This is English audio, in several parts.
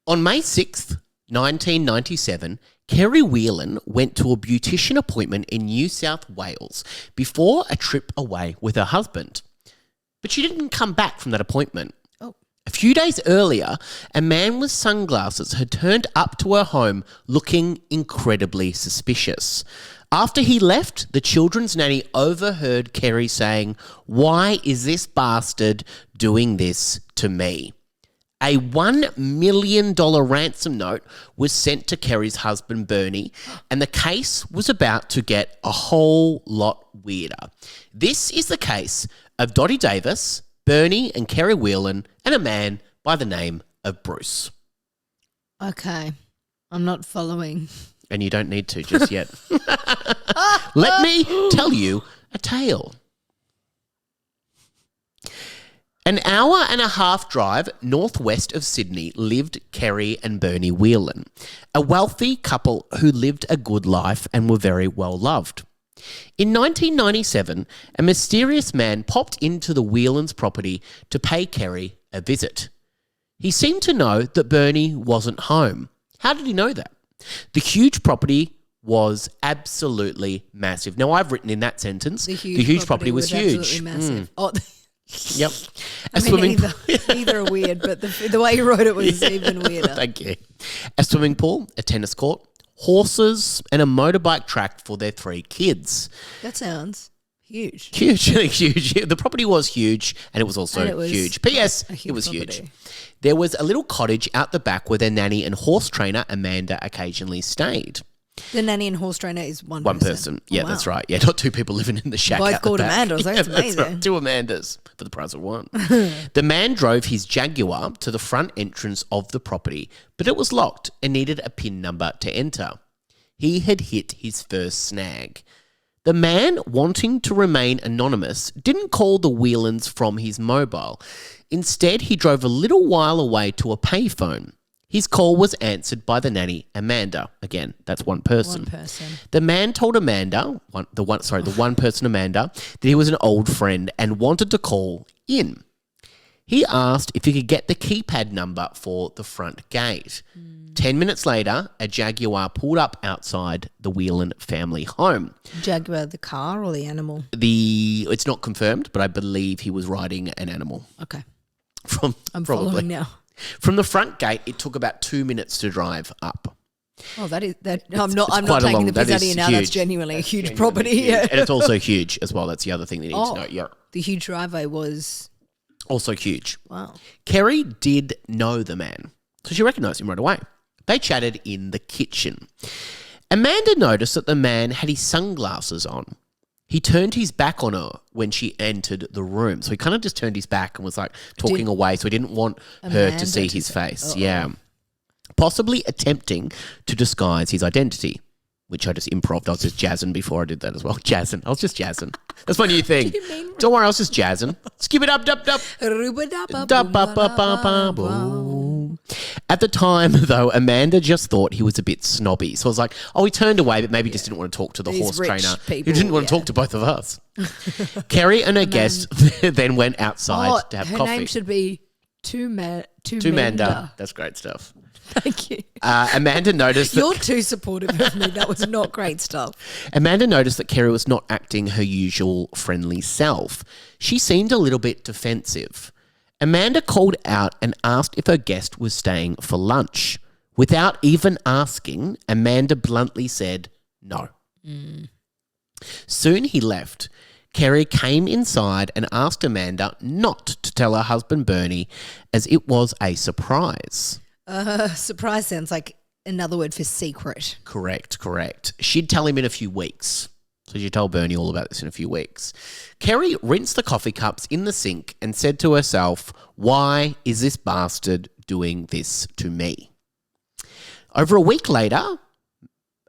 On May 6th, 1997, Kerry Whelan went to a beautician appointment in New South Wales before a trip away with her husband. But she didn't come back from that appointment. Oh. A few days earlier, a man with sunglasses had turned up to her home looking incredibly suspicious. After he left, the children's nanny overheard Kerry saying, "Why is this bastard doing this to me?" A $1 million ransom note was sent to Kerry's husband, Bernie, and the case was about to get a whole lot weirder. This is the case of Dottie Davis, Bernie and Kerry Whelan, and a man by the name of Bruce. Okay. I'm not following. And you don't need to just yet. Let me tell you a tale. An hour and a half drive northwest of Sydney lived Kerry and Bernie Whelan, a wealthy couple who lived a good life and were very well loved. In 1997, a mysterious man popped into the Whelans' property to pay Kerry a visit. He seemed to know that Bernie wasn't home. How did he know that? The huge property was absolutely massive. Now, I've written in that sentence, the huge property was huge. Absolutely massive. Oh, yep. Either are weird, but the way you wrote it was even weirder. Thank you. A swimming pool, a tennis court, horses, and a motorbike track for their 3 kids. That sounds huge. Huge. The property was huge, and it was also huge. P.S. It was property. huge. There was a little cottage out the back where their nanny and horse trainer, Amanda, occasionally stayed. The nanny and horse trainer is one person. One person. Yeah, wow. That's right. Yeah, not 2 people living in the shack. Both out called the back. Amandas. That's amazing. Right. 2 Amandas for the price of 1. The man drove his Jaguar to the front entrance of the property, but it was locked and needed a PIN number to enter. He had hit his first snag. The man, wanting to remain anonymous, didn't call the Whelans from his mobile. Instead, he drove a little while away to a payphone. His call was answered by the nanny, Amanda. Again, that's one person. One person. The man told Amanda, the one person Amanda, that he was an old friend and wanted to call in. He asked if he could get the keypad number for the front gate. 10 minutes later, a Jaguar pulled up outside the Whelan family home. Jaguar, the car or the animal? It's not confirmed, but I believe he was riding an animal. Okay. I'm following now. From the front gate, it took about 2 minutes to drive up. Oh, I'm not taking the piss out of you now. That's genuinely a huge property. Yeah. And it's also huge as well. That's the other thing that you need to know. Yeah. The huge driveway was also huge. Wow. Kerry did know the man, so she recognised him right away. They chatted in the kitchen. Amanda noticed that the man had his sunglasses on. He turned his back on her when she entered the room. So he kind of just turned his back and was like talking away. So he didn't want her to see his face. Uh-oh. Yeah. Possibly attempting to disguise his identity, which I just improv'd. I was just jazzing before I did that as well. Jazzing. I was just jazzing. That's my new thing. Don't worry, I was just jazzing. Skip it up, dup, dup. At the time, though, Amanda just thought he was a bit snobby. So I was like, he turned away, but maybe just didn't want to talk to the horse trainer. He didn't want to talk to both of us. Kerry and her guest then went outside to have coffee. Her name should be Tumanda. That's great stuff. Thank you. Amanda noticed that... You're too supportive of me. That was not great stuff. Amanda noticed that Kerry was not acting her usual friendly self. She seemed a little bit defensive. Amanda called out and asked if her guest was staying for lunch. Without even asking, Amanda bluntly said no. Soon he left. Kerry came inside and asked Amanda not to tell her husband Bernie, as it was a surprise. Surprise sounds like another word for secret. Correct. She'd tell him in a few weeks. So she told Bernie all about this in a few weeks. Kerry rinsed the coffee cups in the sink and said to herself, "Why is this bastard doing this to me?" Over a week later,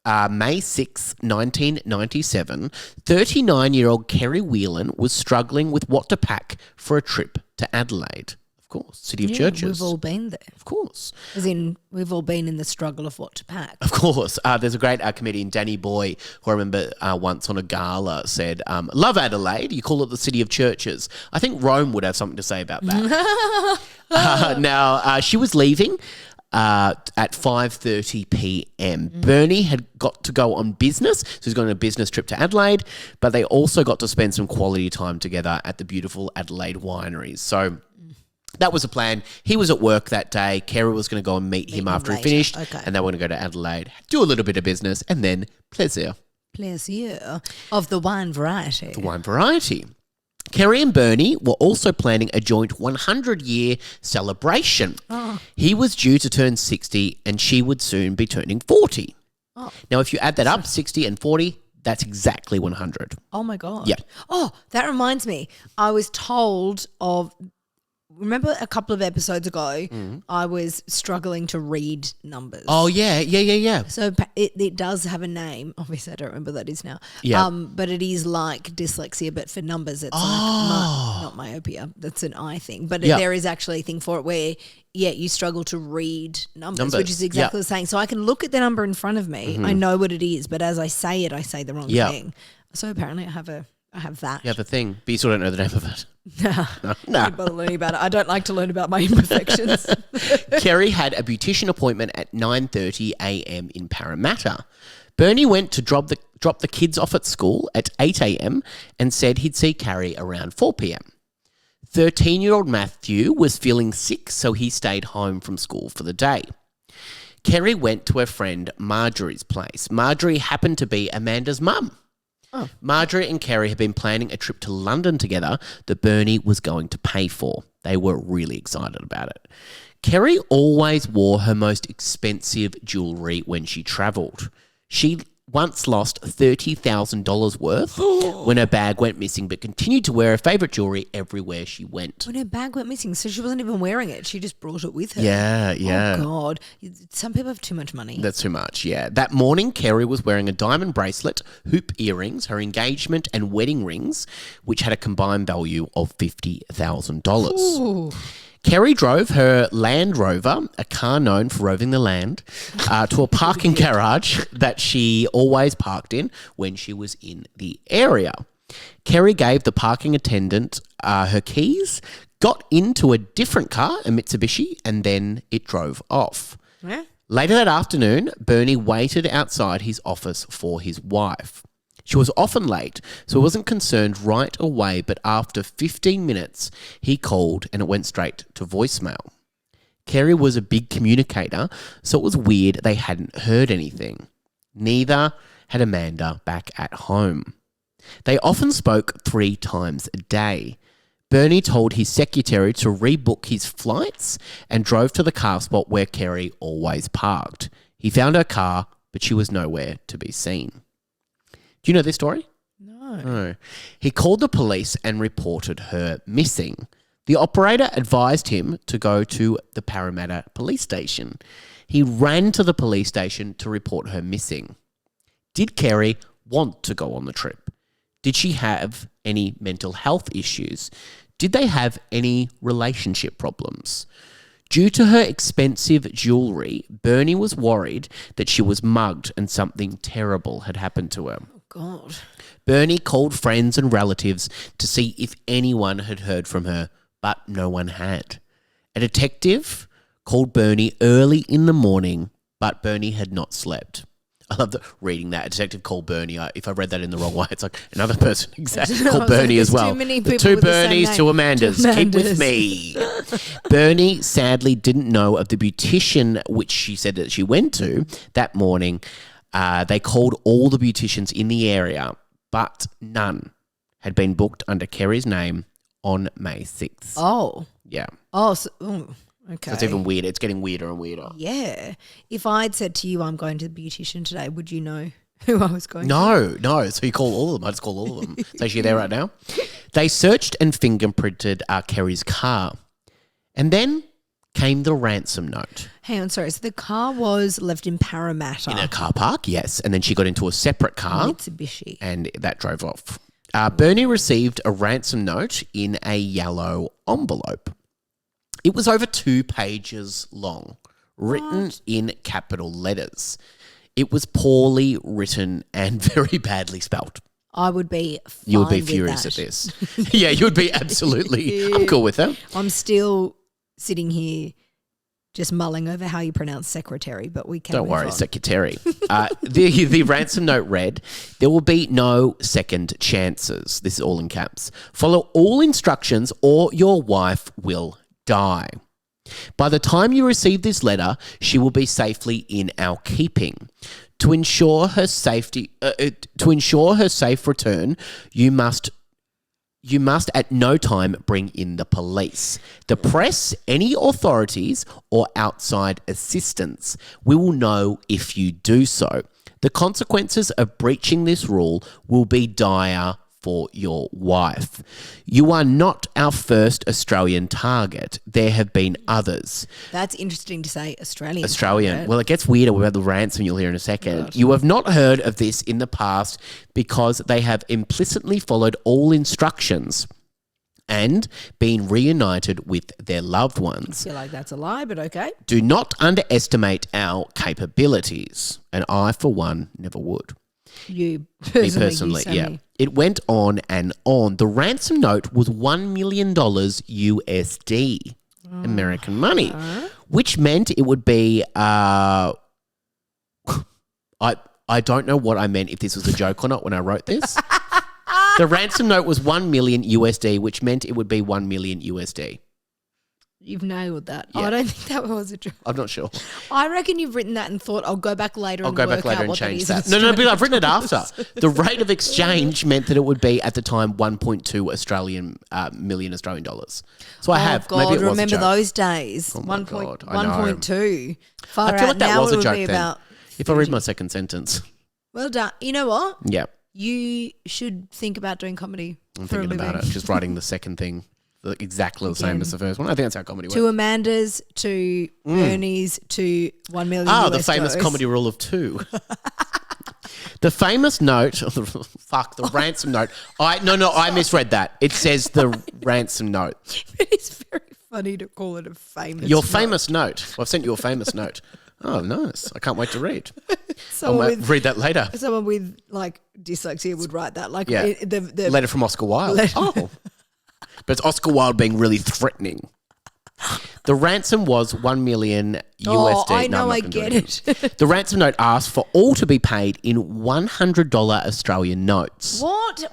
May 6, 1997, 39-year-old Kerry Whelan was struggling with what to pack for a trip to Adelaide. Of course, City of Churches. We've all been there. Of course. As in, we've all been in the struggle of what to pack. Of course. There's a great comedian, Danny Boy, who I remember once on a gala said, "Love Adelaide, you call it the City of Churches." I think Rome would have something to say about that. Now, she was leaving at 5:30 p.m. Bernie had got to go on business, so he's going on a business trip to Adelaide, but they also got to spend some quality time together at the beautiful Adelaide wineries. So that was a plan. He was at work that day. Kerry was going to go and meet him after he finished, and they were going to go to Adelaide, do a little bit of business, and then plaisir. Plaisir of the wine variety. The wine variety. Kerry and Bernie were also planning a joint 100-year celebration. Oh. He was due to turn 60 and she would soon be turning 40. Oh. Now, if you add that up, 60 and 40, that's exactly 100. Oh, my God. Yeah. Oh, that reminds me. I was told of... Remember a couple of episodes ago, I was struggling to read numbers. Oh, yeah. So it does have a name. Obviously, I don't remember what that is now. Yeah. But it is like dyslexia, but for numbers, it's not myopia. That's an eye thing. But there is actually a thing for it where, you struggle to read numbers. Which is exactly the same. So I can look at the number in front of me. I know what it is, but as I say it, I say the wrong thing. So apparently I have that. You have a thing, but you still don't know the name of it. No. I don't bother learning about it. I don't like to learn about my imperfections. Kerry had a beautician appointment at 9:30 a.m. in Parramatta. Bernie went to drop the kids off at school at 8 a.m. and said he'd see Carrie around 4 p.m. 13-year-old Matthew was feeling sick, so he stayed home from school for the day. Kerry went to her friend Marjorie's place. Marjorie happened to be Amanda's mum. Oh. Marjorie and Kerry had been planning a trip to London together that Bernie was going to pay for. They were really excited about it. Kerry always wore her most expensive jewellery when she travelled. She once lost $30,000 worth when her bag went missing, but continued to wear her favourite jewellery everywhere she went. When her bag went missing, so she wasn't even wearing it. She just brought it with her. Yeah. Oh, God. Some people have too much money. That's too much, yeah. That morning, Kerry was wearing a diamond bracelet, hoop earrings, her engagement and wedding rings, which had a combined value of $50,000. Ooh. Kerry drove her Land Rover, a car known for roving the land, to a parking garage that she always parked in when she was in the area. Kerry gave the parking attendant her keys, got into a different car, a Mitsubishi, and then it drove off. Yeah. Later that afternoon, Bernie waited outside his office for his wife. She was often late, so he wasn't concerned right away, but after 15 minutes, he called and it went straight to voicemail. Kerry was a big communicator, so it was weird they hadn't heard anything. Neither had Amanda back at home. They often spoke 3 times a day. Bernie told his secretary to rebook his flights and drove to the car spot where Kerry always parked. He found her car, but she was nowhere to be seen. Do you know this story? No. He called the police and reported her missing. The operator advised him to go to the Parramatta police station. He ran to the police station to report her missing. Did Kerry want to go on the trip? Did she have any mental health issues? Did they have any relationship problems? Due to her expensive jewellery, Bernie was worried that she was mugged and something terrible had happened to her. God. Bernie called friends and relatives to see if anyone had heard from her, but no one had. A detective called Bernie early in the morning, but Bernie had not slept. I love reading that. A detective called Bernie. If I read that in the wrong way, it's like another person exactly called Bernie as well. Too many people the 2 with the Bernies, same 2 name. Amandas. Keep with me. Bernie sadly didn't know of the beautician which she said that she went to that morning. They called all the beauticians in the area, but none had been booked under Kerry's name on May 6th. Oh. Yeah. Oh, okay. So it's even weirder. It's getting weirder and weirder. Yeah. If I'd said to you, I'm going to the beautician today, would you know who I was going to? No. So you call all of them. I just call all of them. So she's there right now. They searched and fingerprinted Kerry's car. And then came the ransom note. Hang on, sorry. So the car was left in Parramatta. In a car park, yes. And then she got into a separate car. Mitsubishi. And that drove off. Bernie received a ransom note in a yellow envelope. It was over 2 pages long, written in capital letters. It was poorly written and very badly spelt. I would be fine You would be with furious that. at this. Yeah, you would be absolutely. I'm cool with that. I'm still sitting here just mulling over how you pronounce secretary, but we can Don't move worry, on. secretary. The ransom note read, there will be no second chances. This is all in caps. Follow all instructions or your wife will die. By the time you receive this letter, she will be safely in our keeping. To ensure her safe return, you must at no time bring in the police, the press, any authorities, or outside assistance. We will know if you do so. The consequences of breaching this rule will be dire for your wife. You are not our first Australian target. There have been others. That's interesting to say Australian. Australian. Well, it gets weirder about the ransom you'll hear in a second. God. You have not heard of this in the past because they have implicitly followed all instructions and been reunited with their loved ones. I feel like that's a lie, but okay. Do not underestimate our capabilities. And I, for one, never would. You personally, yeah. It went on and on. The ransom note was $1 million USD, American money, which meant it would be. I don't know what I meant if this was a joke or not when I wrote this. The ransom note was $1 million USD, which meant it would be $1 million USD. You've nailed that. Yeah. I don't think that was a joke. I'm not sure. I reckon you've written that and thought, I'll go back later and change that. No, but I've written it after. The rate of exchange meant that it would be, at the time, 1.2 million Australian dollars. So I have. God, maybe it was remember a joke. those days. Oh my God, I know. 1.2. Far I feel out. like that now was a it would joke be then. about If I read my second sentence. Well done. You know what? Yeah. You should think about doing comedy. I'm thinking about it. Just writing the second thing. Exactly the same as the first one. I think that's how comedy works. To Amanda's, to Bernie's, to 1 million the famous comedy rule of 2. The famous note, the ransom note. I misread that. It says the ransom note. It's very funny to call it a famous Your note. famous note. Well, I've sent you a famous note. Oh, nice. I can't wait to read. Read that later. Someone with dyslexia would write that. The letter from Oscar Wilde. Oh. But it's Oscar Wilde being really threatening. The ransom was $1 million USD. Oh, I know, I get it. The ransom note asked for all to be paid in $100 Australian notes. What?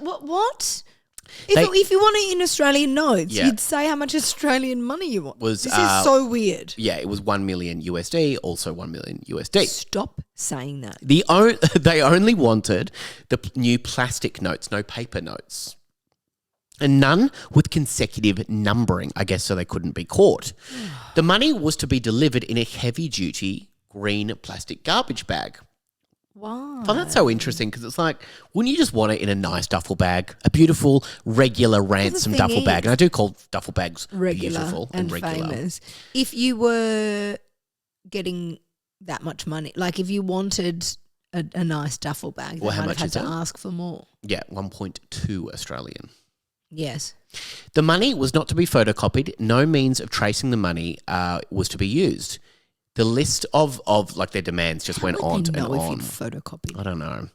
If you want it in Australian notes, you'd say how much Australian money you want. This is so weird. Yeah, it was $1 million USD, also $1 million USD. Stop saying that. They only wanted the new plastic notes, no paper notes. And none with consecutive numbering, I guess, so they couldn't be caught. The money was to be delivered in a heavy-duty green plastic garbage bag. Wow. Oh, that's so interesting because it's like, wouldn't you just want it in a nice duffel bag? A beautiful, regular ransom duffel bag. And I do call duffel bags beautiful and regular. Famous. If you were getting that much money, like if you wanted a nice duffel bag, they might have had to ask for more. Yeah, 1.2 Australian. Yes. The money was not to be photocopied. No means of tracing the money was to be used. The list of their demands just went on and on. If you photocopy? I don't know.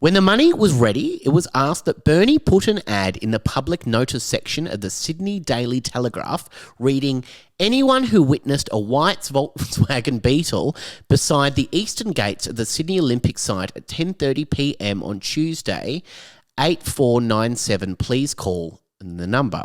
When the money was ready, it was asked that Bernie put an ad in the public notice section of the Sydney Daily Telegraph reading, anyone who witnessed a white Volkswagen Beetle beside the eastern gates of the Sydney Olympic site at 10:30 p.m. on Tuesday, 8497, please call the number.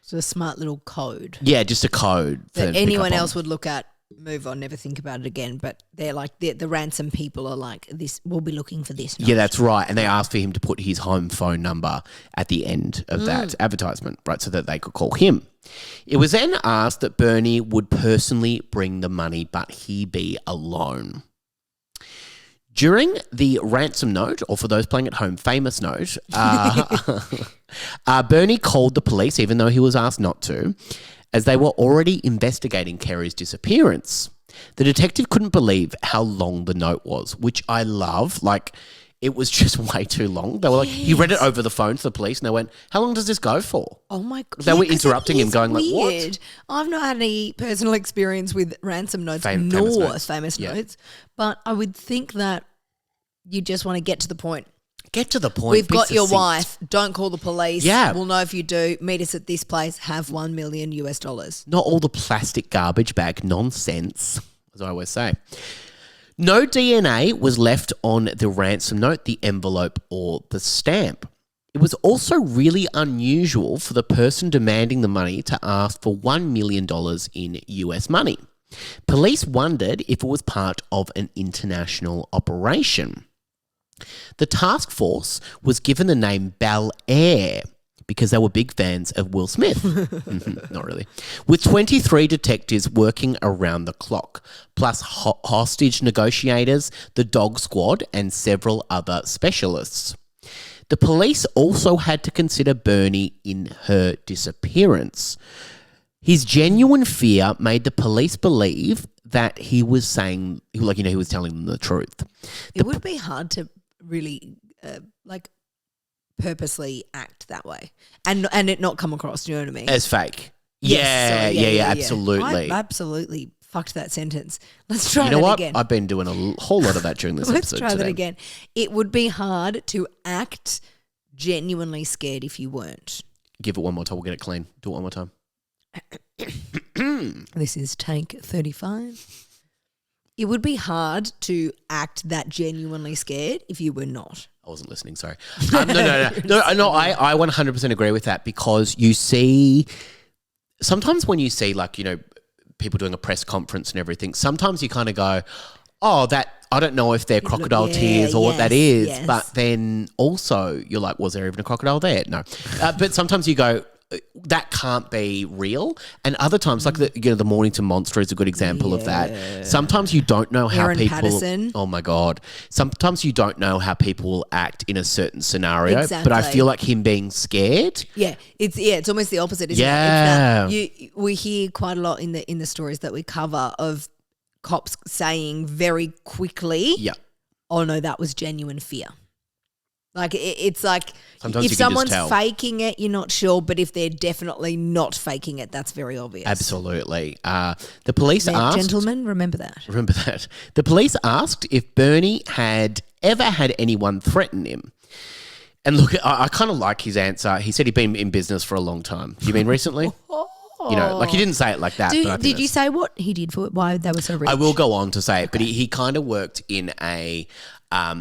So a smart little code. Yeah, just a code. That anyone else would look at, move on, never think about it again. But they're like, the ransom people are like, this. We'll be looking for this note. Yeah, that's right. And they asked for him to put his home phone number at the end of that advertisement, right, so that they could call him. It was then asked that Bernie would personally bring the money, but he be alone. During the ransom note, or for those playing at home, famous note, Bernie called the police, even though he was asked not to, as they were already investigating Kerry's disappearance. The detective couldn't believe how long the note was, which I love. Like, it was just way too long. They were like, he read it over the phone to the police, and they went, how long does this go for? Oh, my God. They were interrupting him, going weird. like, what? I've not had any personal experience with ransom notes, famous notes. But I would think that you just want to get to the point. Get to the point. We've got your wife. Don't call the police. Yeah. We'll know if you do. Meet us at this place. Have $1 million. Not all the plastic garbage bag nonsense, as I always say. No DNA was left on the ransom note, the envelope, or the stamp. It was also really unusual for the person demanding the money to ask for $1 million in US money. Police wondered if it was part of an international operation. The task force was given the name Bel Air because they were big fans of Will Smith. Not really. With 23 detectives working around the clock, plus hostage negotiators, the dog squad, and several other specialists. The police also had to consider Bernie in her disappearance. His genuine fear made the police believe that he was saying, he was telling them the truth. It would be hard to really, purposely act that way and it not come across, do you know what I mean? As fake. Yes, Yeah, absolutely. I absolutely fucked that sentence. Let's try that again. I've been doing a whole lot of that during this Let's episode try today. that again. It would be hard to act genuinely scared if you weren't. Give it one more time. We'll get it clean. Do it one more time. This is take 35. It would be hard to act that genuinely scared if you were not. I wasn't listening, sorry. No, I 100% agree with that because you see, sometimes when you see people doing a press conference and everything, sometimes you kind of go, oh, I don't know if they're crocodile tears or what that is. Yes. But then also you're like, was there even a crocodile there? No. But sometimes you go, that can't be real. And other times, like the Mornington Monster is a good example of that. Sometimes you don't know how Aaron people. Patterson. Oh my God! Sometimes you don't know how people will act in a certain scenario. Exactly. But I feel like him being scared. Yeah, it's almost the opposite, isn't it? It's that we hear quite a lot in the stories that we cover of cops saying very quickly, "Yeah, oh no, that was genuine fear." Like it's like sometimes if someone's faking it, you're not sure, but if they're definitely not faking it, that's very obvious. Absolutely. The police asked... Gentlemen, remember that. Remember that. The police asked if Bernie had ever had anyone threaten him. And look, I kind of like his answer. He said he'd been in business for a long time. You mean recently? He didn't say it like that. Did you say what he did for it? Why they were so rich? I will go on to say it, but he kind of worked in a...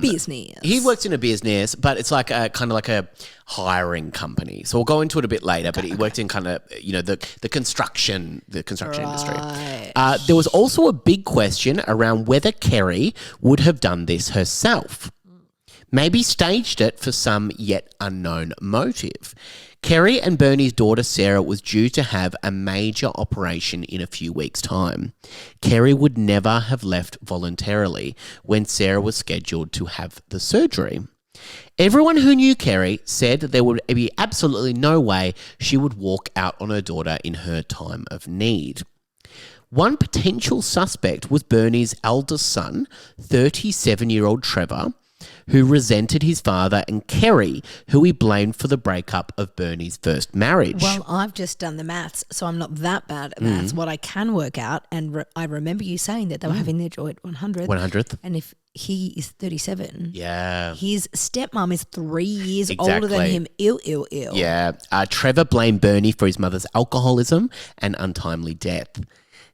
business. He works in a business, but it's like a kind of like a hiring company. So we'll go into it a bit later, but he worked in kind of, the construction industry. There was also a big question around whether Kerry would have done this herself. Maybe staged it for some yet unknown motive. Kerry and Bernie's daughter Sarah was due to have a major operation in a few weeks' time. Kerry would never have left voluntarily when Sarah was scheduled to have the surgery. Everyone who knew Kerry said that there would be absolutely no way she would walk out on her daughter in her time of need. One potential suspect was Bernie's eldest son, 37-year-old Trevor, who resented his father, and Kerry, who he blamed for the breakup of Bernie's first marriage. Well, I've just done the maths, so I'm not that bad at maths. What I can work out, and I remember you saying that they were having their joint 100th. And if he is 37, his stepmom is 3 years older than him. Ill. Yeah. Trevor blamed Bernie for his mother's alcoholism and untimely death.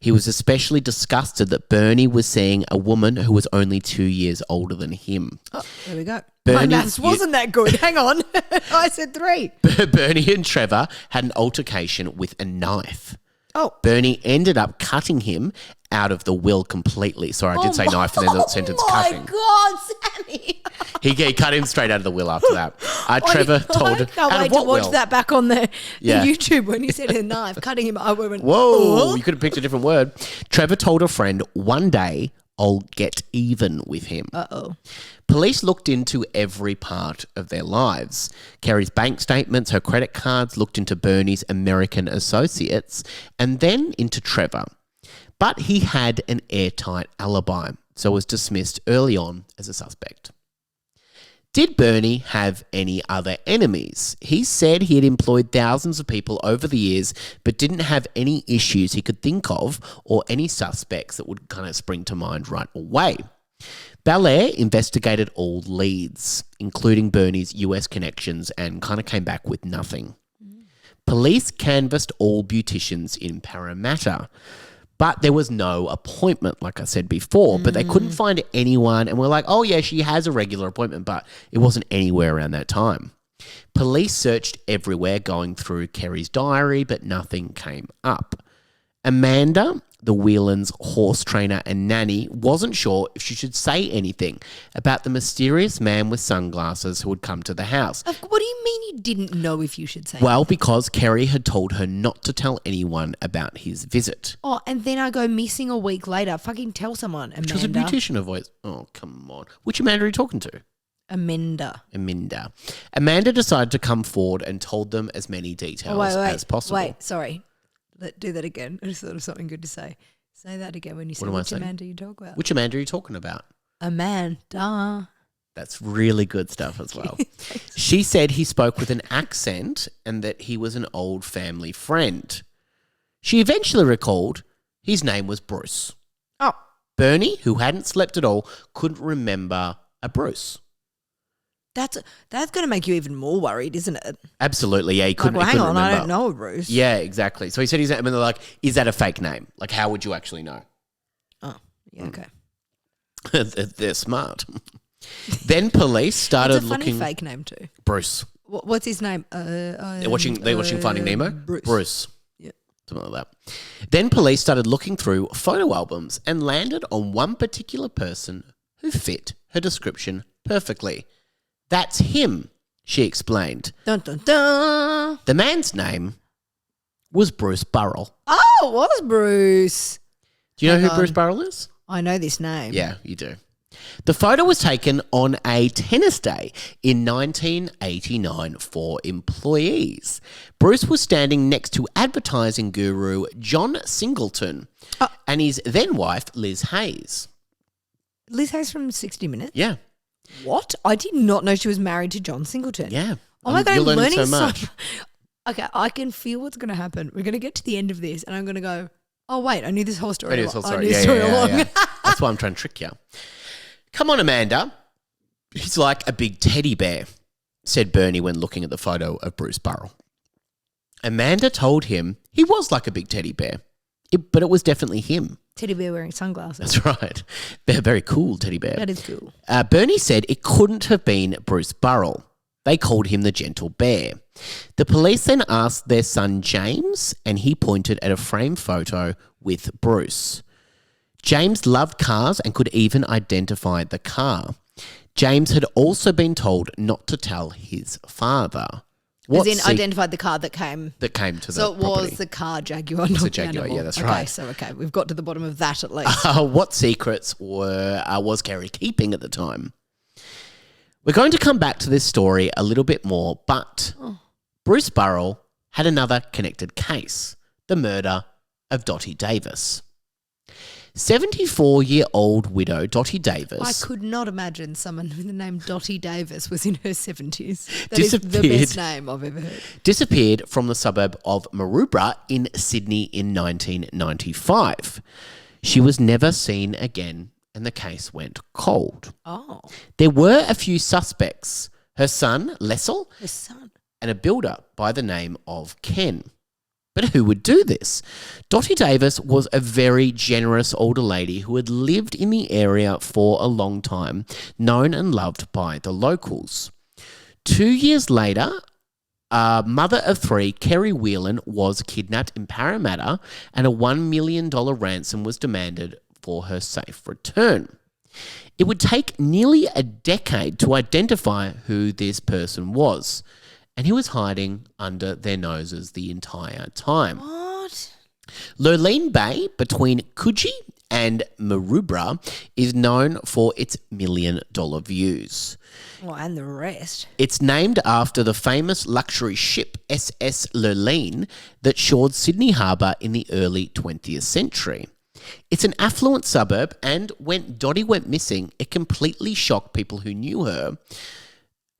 He was especially disgusted that Bernie was seeing a woman who was only 2 years older than him. Oh, there we go. Bernie, my maths wasn't that good. Hang on. I said 3. Bernie and Trevor had an altercation with a knife. Oh. Bernie ended up cutting him out of the will completely. Sorry, I did say knife and then the sentence cutting. Oh my God, Sammy. He cut him straight out of the will after that. Trevor told... I can't wait to watch that back on the YouTube when he said a knife, cutting him. I went, whoa, you could have picked a different word. Trevor told a friend, one day I'll get even with him. Uh-oh. Police looked into every part of their lives. Kerry's bank statements, her credit cards, looked into Bernie's American associates, and then into Trevor. But he had an airtight alibi, so was dismissed early on as a suspect. Did Bernie have any other enemies? He said he had employed thousands of people over the years, but didn't have any issues he could think of or any suspects that would kind of spring to mind right away. Belair investigated all leads, including Bernie's US connections, and kind of came back with nothing. Police canvassed all beauticians in Parramatta, but there was no appointment, like I said before, but they couldn't find anyone, and we're like, oh yeah, she has a regular appointment, but it wasn't anywhere around that time. Police searched everywhere, going through Kerry's diary, but nothing came up. Amanda, the Whelans' horse trainer and nanny, wasn't sure if she should say anything about the mysterious man with sunglasses who had come to the house. What do you mean you didn't know if you should say Well, anything? because Kerry had told her not to tell anyone about his visit. Oh, and then I go missing a week later. Fucking tell someone, Amanda. She was a beautician of voice. Oh, come on. Which Amanda are you talking to? Amanda. Amanda decided to come forward and told them as many details as possible. Wait, sorry. Do that again. I just thought of something good to say. Say that again when you say which Amanda you talk about. Which Amanda are you talking about? Amanda. That's really good stuff as well. She said he spoke with an accent and that he was an old family friend. She eventually recalled his name was Bruce. Oh. Bernie, who hadn't slept at all, couldn't remember a Bruce. That's going to make you even more worried, isn't it? Absolutely, yeah. He couldn't, hang on, remember. I don't know Bruce. Yeah, exactly. So he said his name, and they're like, is that a fake name? Like, how would you actually know? Oh, yeah, okay. They're smart. Then police started It's a funny looking. fake name too. Bruce. What's his name? They're watching Finding Nemo? Bruce. Yeah. Something like that. Then police started looking through photo albums and landed on one particular person who fit her description perfectly. That's him, she explained. Dun, dun, dun. The man's name was Bruce Burrell. Oh, it was Bruce. Do you know who Bruce Burrell is? I know this name. Yeah, you do. The photo was taken on a tennis day in 1989 for employees. Bruce was standing next to advertising guru John Singleton and his then wife, Liz Hayes. Liz Hayes from 60 Minutes? Yeah. What? I did not know she was married to John Singleton. Yeah. Oh my God, you're I'm learning learning so much. Okay, I can feel what's going to happen. We're going to get to the end of this and I'm going to go, oh wait, I knew this whole story. That's why I'm trying to trick you. Come on, Amanda. He's like a big teddy bear, said Bernie when looking at the photo of Bruce Burrell. Amanda told him he was like a big teddy bear, but it was definitely him. Teddy bear wearing sunglasses. That's right. They're very cool teddy bear. That is cool. Bernie said it couldn't have been Bruce Burrell. They called him the Gentle Bear. The police then asked their son James, and he pointed at a framed photo with Bruce. James loved cars and could even identify the car. James had also been told not to tell his father. Identified the car that came to the property. So it was the car Jaguar, not a the Jaguar, animal. yeah, that's right. Okay, we've got to the bottom of that at least. What secrets was Kerry keeping at the time? We're going to come back to this story a little bit more, but Bruce Burrell had another connected case, the murder of Dottie Davis. 74-year-old widow Dottie Davis. I could not imagine someone with the name Dottie Davis was in her 70s. That is the best name I've ever heard. Disappeared from the suburb of Maroubra in Sydney in 1995. She was never seen again and the case went cold. Oh. There were a few suspects. Her son, Lessel, and a builder by the name of Ken. But who would do this? Dottie Davis was a very generous older lady who had lived in the area for a long time, known and loved by the locals. 2 years later, a mother of three, Kerry Whelan, was kidnapped in Parramatta and a $1 million ransom was demanded for her safe return. It would take nearly a decade to identify who this person was. And he was hiding under their noses the entire time. What? Lurleen Bay, between Coogee and Maroubra, is known for its $1 million views. Well, and the rest. It's named after the famous luxury ship SS Lurleen that shored Sydney Harbour in the early 20th century. It's an affluent suburb, and when Dottie went missing, it completely shocked people who knew her.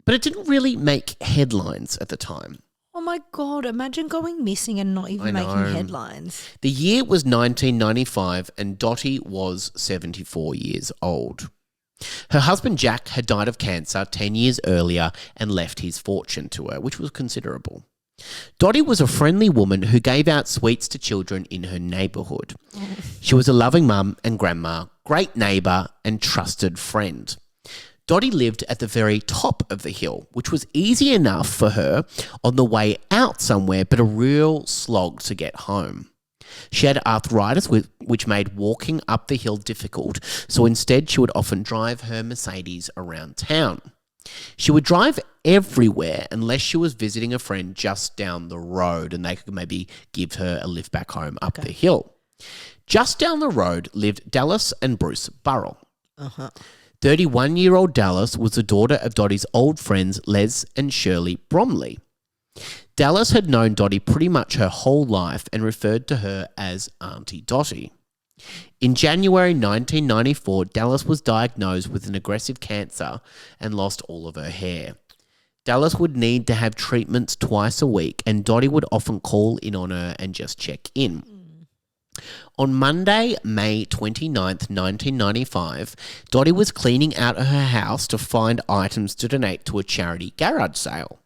But it didn't really make headlines at the time. Oh my God, imagine going missing and not even making headlines. The year was 1995 and Dottie was 74 years old. Her husband Jack had died of cancer 10 years earlier and left his fortune to her, which was considerable. Dottie was a friendly woman who gave out sweets to children in her neighbourhood. She was a loving mum and grandma, great neighbour and trusted friend. Dottie lived at the very top of the hill, which was easy enough for her on the way out somewhere, but a real slog to get home. She had arthritis, which made walking up the hill difficult, so instead she would often drive her Mercedes around town. She would drive everywhere unless she was visiting a friend just down the road and they could maybe give her a lift back home up the hill. Just down the road lived Dallas and Bruce Burrell. 31-year-old Dallas was the daughter of Dottie's old friends Les and Shirley Bromley. Dallas had known Dottie pretty much her whole life and referred to her as Auntie Dottie. In January 1994, Dallas was diagnosed with an aggressive cancer and lost all of her hair. Dallas would need to have treatments twice a week, and Dottie would often call in on her and just check in. On Monday, May 29th, 1995, Dottie was cleaning out her house to find items to donate to a charity garage sale.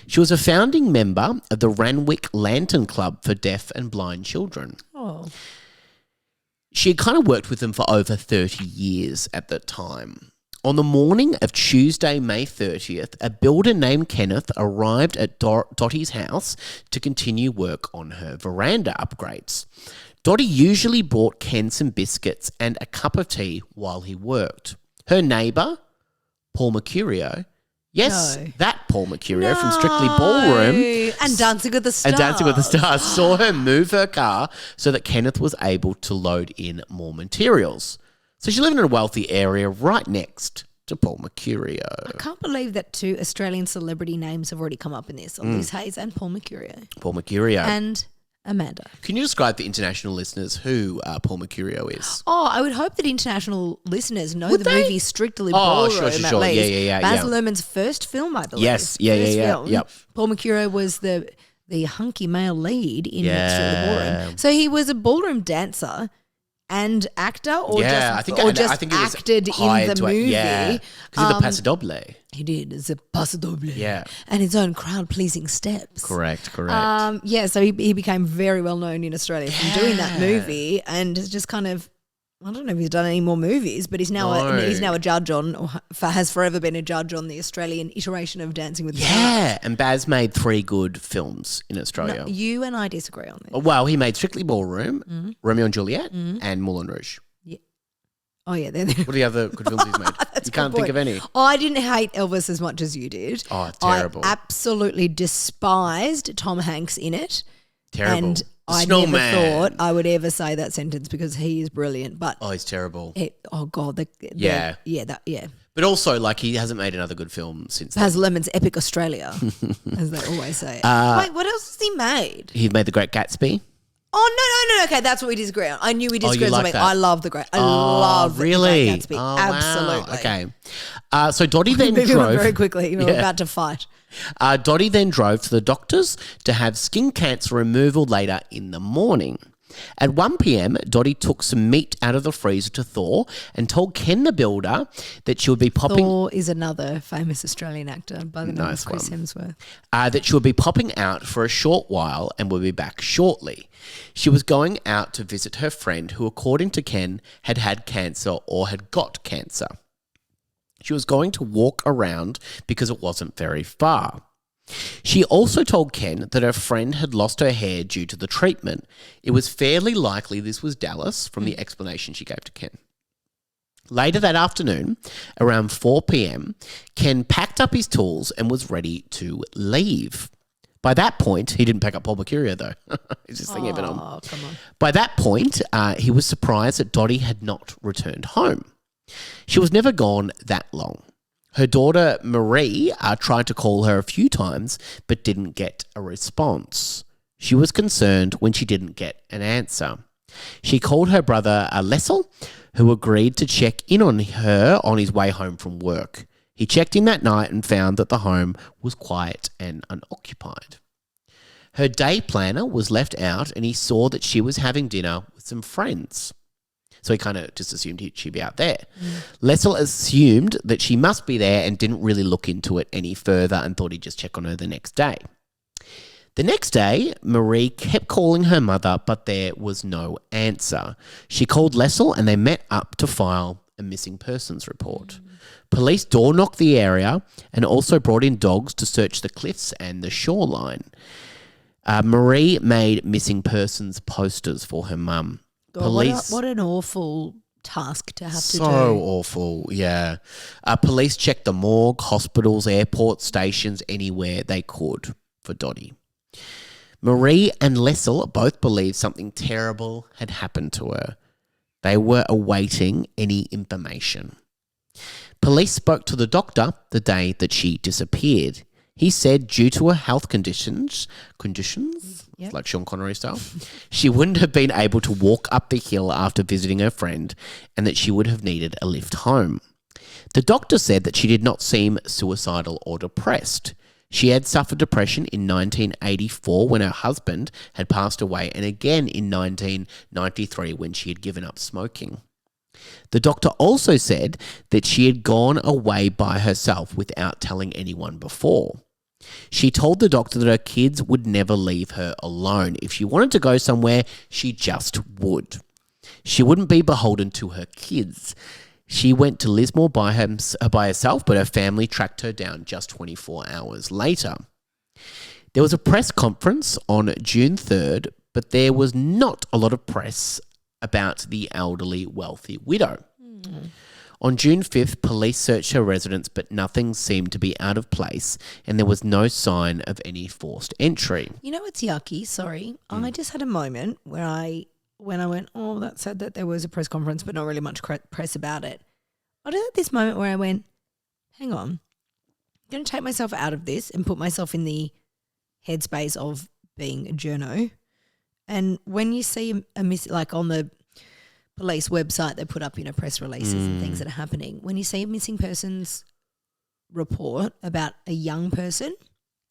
She was a founding member of the Ranwick Lantern Club for deaf and blind children. Oh. She had kind of worked with them for over 30 years at that time. On the morning of Tuesday, May 30th, a builder named Kenneth arrived at Dottie's house to continue work on her veranda upgrades. Dottie usually brought Ken some biscuits and a cup of tea while he worked. Her neighbour, Paul Mercurio, that Paul Mercurio from Strictly Ballroom. And Dancing with the Stars. Saw her move her car so that Kenneth was able to load in more materials. So she lived in a wealthy area right next to Paul Mercurio. I can't believe that two Australian celebrity names have already come up in this. Liz Hayes and Paul Mercurio. Paul Mercurio. And Amanda. Can you describe for international listeners who Paul Mercurio is? Oh, I would hope that international listeners know movie Strictly Ballroom sure. at least. Yeah. Baz Luhrmann's first film, I believe. Yes, yeah. Yep. Paul Mercurio was the hunky male lead in Strictly Ballroom. So he was a ballroom dancer and actor, or just acted in the movie. Yeah, because he's the Paso Doble. He did. It's a Paso Doble. Yeah. And his own crowd-pleasing steps. Correct. So he became very well known in Australia from doing that movie, and just kind of, I don't know if he's done any more movies, but he's now a judge on, or has forever been a judge on the Australian iteration of Dancing with the Stars. Yeah, and Baz made 3 good films in Australia. No, you and I disagree on this. Well, he made Strictly Ballroom, Romeo and Juliet, and Moulin Rouge. Yeah. Oh, yeah. What are the other good films he's made? You can't think of any. Oh, I didn't hate Elvis as much as you did. Oh, terrible. I absolutely despised Tom Hanks in it. Terrible. And I never thought I would ever say that sentence because he is brilliant. But he's terrible. Yeah. But also, like, he hasn't made another good film since then. Baz Luhrmann's Epic Australia, as they always say. Wait, what else has he made? He made The Great Gatsby. Oh, no. Okay, that's what we disagree on. I knew we disagreed on something. That? I love The Great Gatsby. Oh, absolutely. Wow. Okay. So Dottie then drove. Moving on very quickly. We're about to fight. Dottie then drove to the doctors to have skin cancer removal later in the morning. At 1 p.m, Dottie took some meat out of the freezer to thaw and told Ken the builder that she would be popping... Thor is another famous Australian actor by the name of Chris Hemsworth. That she would be popping out for a short while and would be back shortly. She was going out to visit her friend who, according to Ken, had had cancer or had got cancer. She was going to walk around because it wasn't very far. She also told Ken that her friend had lost her hair due to the treatment. It was fairly likely this was Dallas from the explanation she gave to Ken. Later that afternoon, around 4 p.m, Ken packed up his tools and was ready to leave. By that point, he didn't pack up Paul Mercurio though. He's just thinking of it on. Oh, come on. By that point, he was surprised that Dottie had not returned home. She was never gone that long. Her daughter, Marie, tried to call her a few times but didn't get a response. She was concerned when she didn't get an answer. She called her brother, Lessel, who agreed to check in on her on his way home from work. He checked in that night and found that the home was quiet and unoccupied. Her day planner was left out and he saw that she was having dinner with some friends. So he kind of just assumed she'd be out there. Lessel assumed that she must be there and didn't really look into it any further and thought he'd just check on her the next day. The next day, Marie kept calling her mother, but there was no answer. She called Lessel and they met up to file a missing persons report. Police door-knocked the area and also brought in dogs to search the cliffs and the shoreline. Marie made missing persons posters for her mum. Police, what an awful task to have to do. So awful, yeah. Police checked the morgue, hospitals, airports, stations, anywhere they could for Dottie. Marie and Lessel both believed something terrible had happened to her. They were awaiting any information. Police spoke to the doctor the day that she disappeared. He said due to her health conditions, yep. like Sean Connery style, she wouldn't have been able to walk up the hill after visiting her friend and that she would have needed a lift home. The doctor said that she did not seem suicidal or depressed. She had suffered depression in 1984 when her husband had passed away and again in 1993 when she had given up smoking. The doctor also said that she had gone away by herself without telling anyone before. She told the doctor that her kids would never leave her alone. If she wanted to go somewhere, she just would. She wouldn't be beholden to her kids. She went to Lismore by herself, but her family tracked her down just 24 hours later. There was a press conference on June 3rd, but there was not a lot of press about the elderly, wealthy widow. On June 5th, police searched her residence, but nothing seemed to be out of place, and there was no sign of any forced entry. You know what's yucky? Sorry. I just had a moment where when I went, oh, that's sad that there was a press conference, but not really much press about it. I had this moment where I went, hang on, I'm going to take myself out of this and put myself in the headspace of being a journo. And when you see like on the police website, they put up, press releases and things that are happening. When you see a missing persons report about a young person,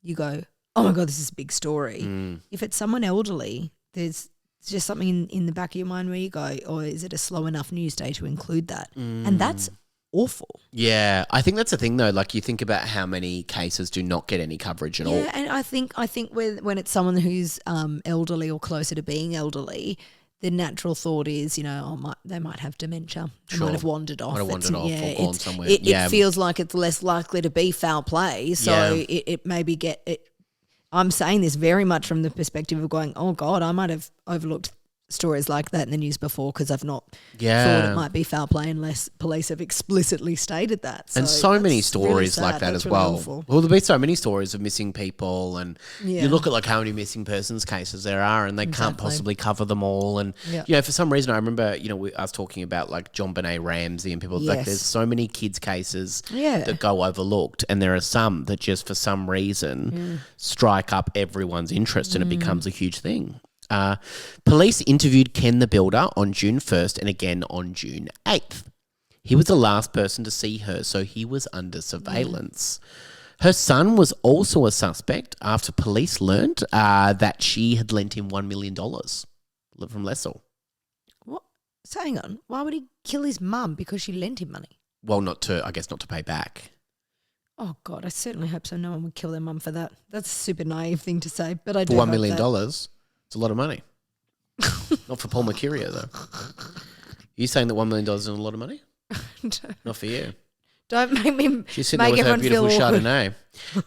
you go, oh my God, this is a big story. If it's someone elderly, there's just something in the back of your mind where you go, or is it a slow enough news day to include that? And that's awful. Yeah, I think that's the thing though. Like you think about how many cases do not get any coverage at all. Yeah, and I think when it's someone who's elderly or closer to being elderly, the natural thought is, they might have dementia. They might have wandered off. Or gone somewhere. It feels like it's less likely to be foul play. So it maybe I'm saying this very much from the perspective of going, oh God, I might have overlooked stories like that in the news before because I've not thought it might be foul play unless police have explicitly stated that. And so many stories really like that as well. Awful. Well, there'll be so many stories of missing people and you look at like how many missing persons cases there are and they can't possibly cover them all. And, for some reason I remember, I was talking about like John Benet Ramsey and people like there's so many kids cases that go overlooked and there are some that just for some reason strike up everyone's interest and it becomes a huge thing. Police interviewed Ken the Builder on June 1st and again on June 8th. He was the last person to see her, so he was under surveillance. Her son was also a suspect after police learned that she had lent him $1 million from Lessel. What? So hang on. Why would he kill his mum because she lent him money? Well, not to pay back. Oh, God, I certainly hope so. No one would kill their mum for that. That's a super naive thing to say, but I do For $1 million? It's a lot of money. Not for Paul Mercurio, though. Are you saying that $1 million isn't a lot of money? Not for you. Don't make me She's sitting there with her beautiful Chardonnay.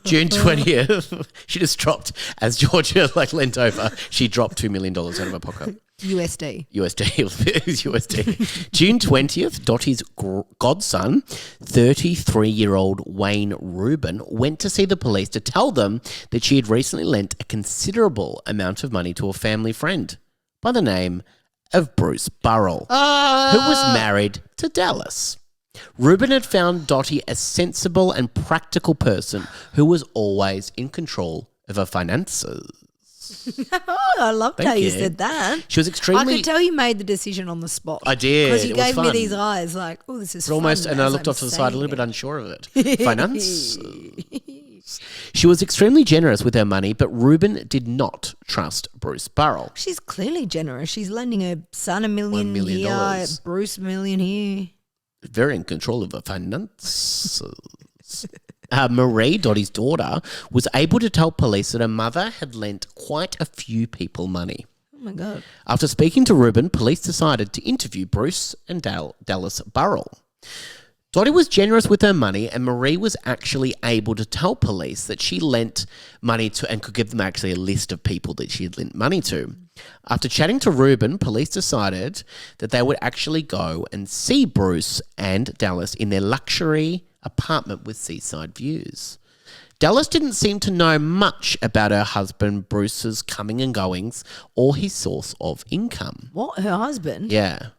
June 20th, she just dropped, as Georgia leant over, she dropped $2 million out of her pocket. USD. It was USD. June 20th, Dottie's godson, 33-year-old Wayne Rubin, went to see the police to tell them that she had recently lent a considerable amount of money to a family friend by the name of Bruce Burrell, who was married to Dallas. Rubin had found Dottie a sensible and practical person who was always in control of her finances. Oh, I loved how you said that. She was extremely... I could tell you made the decision on the spot. I did. Because you gave me these eyes like, oh, this is fun. Almost, and I looked off to the side a little bit unsure of it. Finance. She was extremely generous with her money, but Reuben did not trust Bruce Burrell. She's clearly generous. She's lending her son $1 million $1 million. here, Bruce $1 million here. Very in control of her finances. Marie, Dottie's daughter, was able to tell police that her mother had lent quite a few people money. Oh, my God. After speaking to Reuben, police decided to interview Bruce and Dallas Burrell. Dottie was generous with her money, and Marie was actually able to tell police that she lent money to and could give them actually a list of people that she had lent money to. After chatting to Reuben, police decided that they would actually go and see Bruce and Dallas in their luxury apartment with seaside views. Dallas didn't seem to know much about her husband Bruce's coming and goings or his source of income. What? Her husband? Yeah.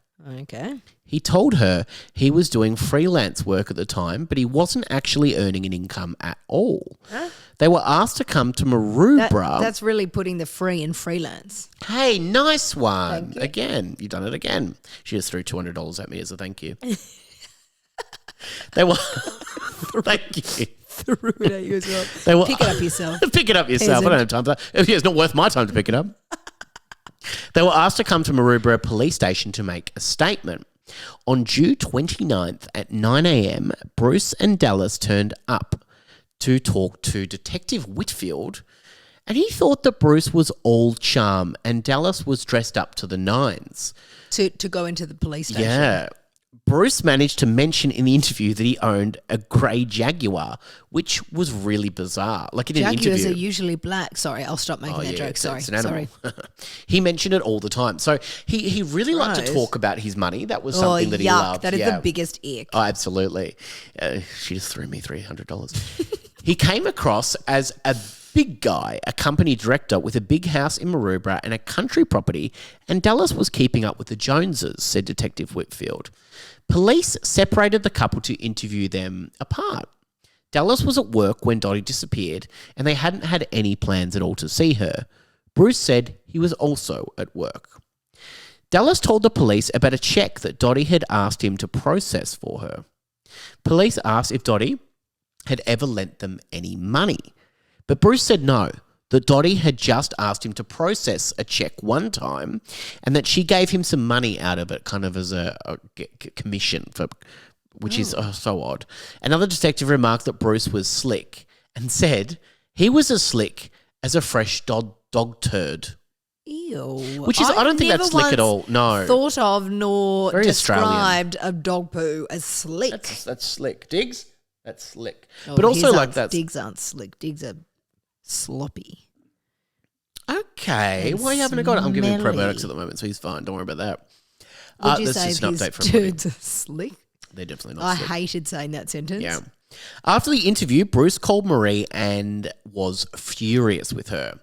Okay. He told her he was doing freelance work at the time, but he wasn't actually earning an income at all. Huh? They were asked to come to Maroubra. That's really putting the free in freelance. Hey, nice one. Again, you've done it again. She just threw $200 at me as a thank you. They were... Thank you. Threw it at you as well. Pick it up yourself. Pick it up yourself. I don't have time for that. It's not worth my time to pick it up. They were asked to come to Maroubra Police Station to make a statement. On June 29th at 9 a.m, Bruce and Dallas turned up to talk to Detective Whitfield, and he thought that Bruce was all charm and Dallas was dressed up to the nines. To go into the police station? Yeah. Bruce managed to mention in the interview that he owned a grey Jaguar, which was really bizarre. Like in an interview. Jaguars are usually black. Sorry, I'll stop making that joke. Sorry. It's an animal. He mentioned it all the time. So he really liked to talk about his money. That was something that he loved. That is the biggest ick. Oh, absolutely. She just threw me $300. He came across as a big guy, a company director with a big house in Maroubra and a country property, and Dallas was keeping up with the Joneses, said Detective Whitfield. Police separated the couple to interview them apart. Dallas was at work when Dottie disappeared, and they hadn't had any plans at all to see her. Bruce said he was also at work. Dallas told the police about a check that Dottie had asked him to process for her. Police asked if Dottie had ever lent them any money. But Bruce said no, that Dottie had just asked him to process a check one time and that she gave him some money out of it kind of as a commission, which is so odd. Another detective remarked that Bruce was slick and said he was as slick as a fresh dog turd. Ew. Which is, I don't think that's slick at all. No. Thought of nor Very described a dog poo as slick. That's slick. Diggs? That's slick. Oh, but also like that. Diggs aren't slick. Diggs are sloppy. Okay. Why haven't I got it? I'm giving him probiotics at the moment, so he's fine. Don't worry about that. Would you that's say just an his update from turds are slick? They're definitely not I slick. hated saying that sentence. Yeah. After the interview, Bruce called Marie and was furious with her.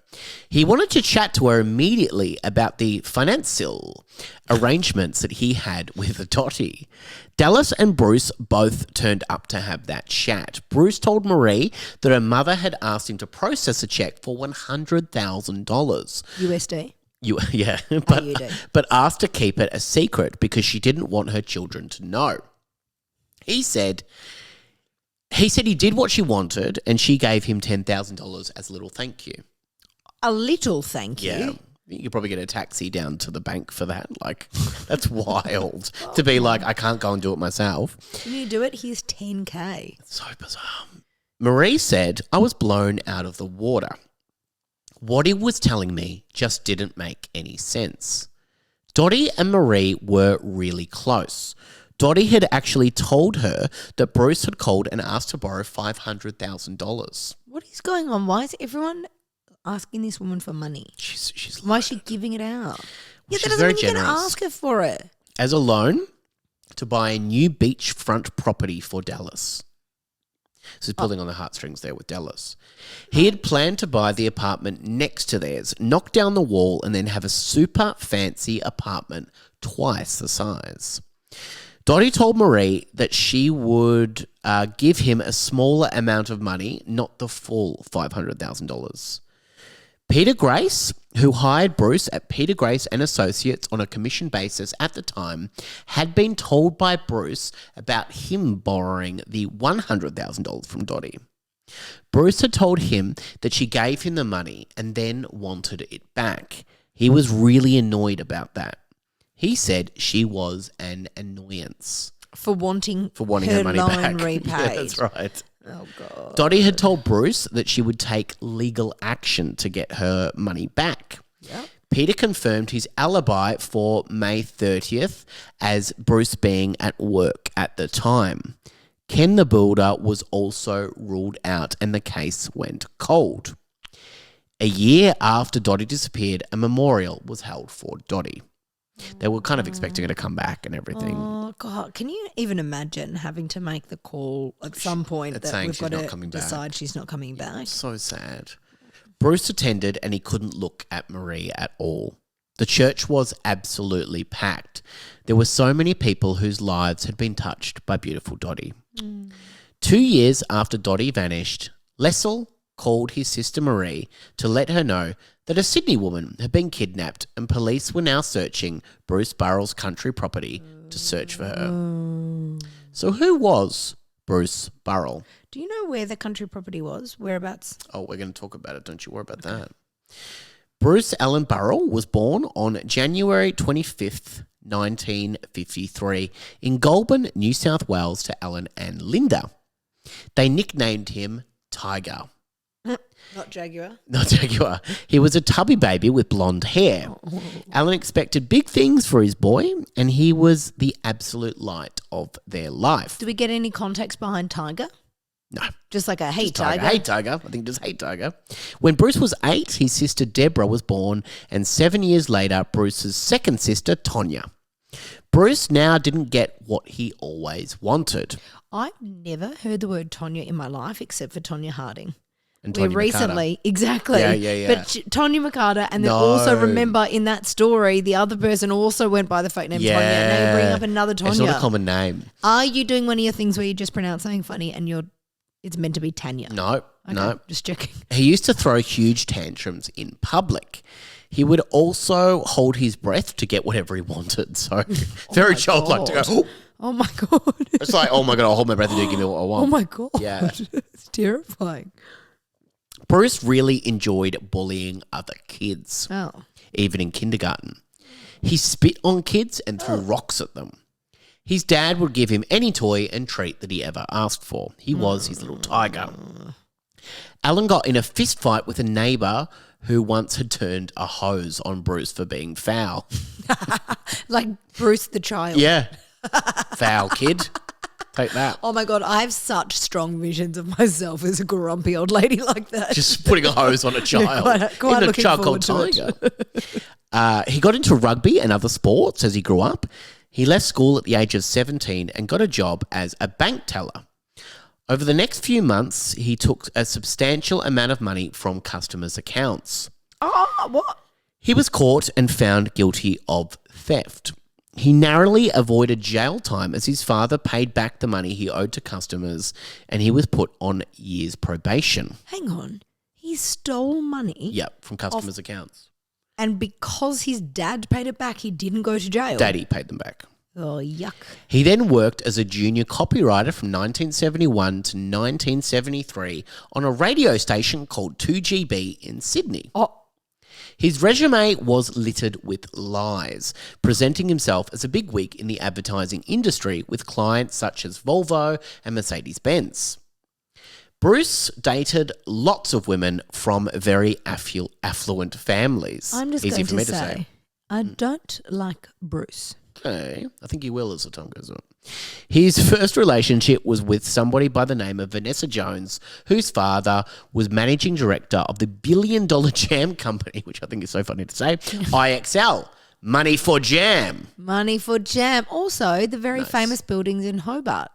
He wanted to chat to her immediately about the financial arrangements that he had with Dottie. Dallas and Bruce both turned up to have that chat. Bruce told Marie that her mother had asked him to process a check for $100,000. USD? Yeah, AUD. but asked to keep it a secret because she didn't want her children to know. He said he did what she wanted and she gave him $10,000 as a little thank you. A little thank you? Yeah. You could probably get a taxi down to the bank for that. Like, that's wild to be like, I can't go and do it myself. Can you do it? Here's $10,000. So bizarre. Marie said, I was blown out of the water. What he was telling me just didn't make any sense. Dottie and Marie were really close. Dottie had actually told her that Bruce had called and asked to borrow $500,000. What is going on? Why is everyone asking this woman for money? Why is she giving it out? Yeah, that doesn't mean you're going to ask her for it. As a loan to buy a new beachfront property for Dallas. So he's pulling on the heartstrings there with Dallas. He had planned to buy the apartment next to theirs, knock down the wall, and then have a super fancy apartment twice the size. Dottie told Marie that she would give him a smaller amount of money, not the full $500,000. Peter Grace, who hired Bruce at Peter Grace and Associates on a commission basis at the time, had been told by Bruce about him borrowing the $100,000 from Dottie. Bruce had told him that she gave him the money and then wanted it back. He was really annoyed about that. He said she was an annoyance. For wanting her her money loan back. repaid. Yeah, that's right. Oh, God. Dottie had told Bruce that she would take legal action to get her money back. Yep. Peter confirmed his alibi for May 30th as Bruce being at work at the time. Ken the Builder was also ruled out and the case went cold. A year after Dottie disappeared, a memorial was held for Dottie. They were kind of expecting her to come back and everything. Oh, God. Can you even imagine having to make the call at some point that we've got to decide she's not coming back? So sad. Bruce attended and he couldn't look at Marie at all. The church was absolutely packed. There were so many people whose lives had been touched by beautiful Dottie. 2 years after Dottie vanished, Lessel called his sister Marie to let her know that a Sydney woman had been kidnapped and police were now searching Bruce Burrell's country property to search for her. So who was Bruce Burrell? Do you know where the country property was? Whereabouts? Oh, we're going to talk about it. Don't you worry about that. Bruce Allen Burrell was born on January 25th, 1953 in Goulburn, New South Wales to Alan and Linda. They nicknamed him Tiger. Not Jaguar. Not Jaguar. He was a tubby baby with blonde hair. Alan expected big things for his boy, and he was the absolute light of their life. Do we get any context behind Tiger? No. Just like a hey, Tiger. Hey, Tiger. I think just hey, Tiger. When Bruce was 8, his sister Deborah was born, and 7 years later, Bruce's second sister, Tonya. Bruce now didn't get what he always wanted. I've never heard the word Tonya in my life except for Tonya Harding. And Tonya recently, exactly. Yeah. But Tonya McCarter, and then also remember in that story, the other person also went by the fake name Tonya. Now you bring up another Tonya. It's not a common name. Are you doing one of your things where you just pronounce something funny and it's meant to be Tanya? No, okay, no. Just checking. He used to throw huge tantrums in public. He would also hold his breath to get whatever he wanted. So very childlike to go, oh my God. It's like, oh my God, I'll hold my breath and do give me what I want. Oh my God. Yeah. It's terrifying. Bruce really enjoyed bullying other kids, even in kindergarten. He spit on kids and threw rocks at them. His dad would give him any toy and treat that he ever asked for. He was his little tiger. Alan got in a fist fight with a neighbour who once had turned a hose on Bruce for being foul. Like Bruce the child. Yeah. Foul kid. Take that. Oh my God, I have such strong visions of myself as a grumpy old lady like that. Just putting a hose on a child. Quite Even a looking child called forward Tiger. to He got into rugby and other sports as he grew up. He left school at the age of 17 and got a job as a bank teller. Over the next few months, he took a substantial amount of money from customers' accounts. Oh, what? He was caught and found guilty of theft. He narrowly avoided jail time as his father paid back the money he owed to customers and he was put on years probation. Hang on. He stole money? Yep, from customers' accounts. And because his dad paid it back, he didn't go to jail? Daddy paid them back. Oh, yuck. He then worked as a junior copywriter from 1971 to 1973 on a radio station called 2GB in Sydney. Oh. His resume was littered with lies, presenting himself as a bigwig in the advertising industry with clients such as Volvo and Mercedes-Benz. Bruce dated lots of women from very affluent families. I'm just Easy going for me to say, I don't like Bruce. Okay, I think you will as the time goes on. His first relationship was with somebody by the name of Vanessa Jones, whose father was managing director of the billion-dollar jam company, which I think is so funny to say, IXL, Money for Jam. Money for Jam. Also, the very famous buildings in Hobart.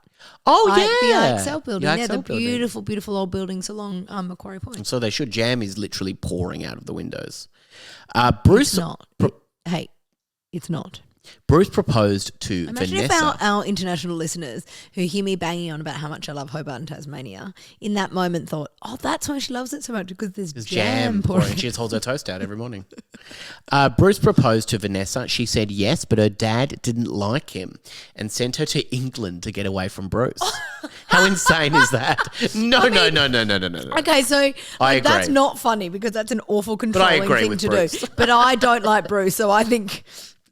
Oh, yeah. The IXL building. The beautiful, beautiful old buildings along Macquarie Point. So they should. Jam is literally pouring out of the windows. Bruce... It's not. Hey, it's not. Bruce proposed to Imagine Vanessa. if our international listeners who hear me banging on about how much I love Hobart and Tasmania in that moment thought, oh, that's why she loves it so much, because there's jam pouring. She just holds her toast out every morning. Bruce proposed to Vanessa. She said yes, but her dad didn't like him and sent her to England to get away from Bruce. How insane is that? No. Okay, so I agree. that's not funny because that's an awful controlling thing to Bruce. do. But I don't like Bruce, so I think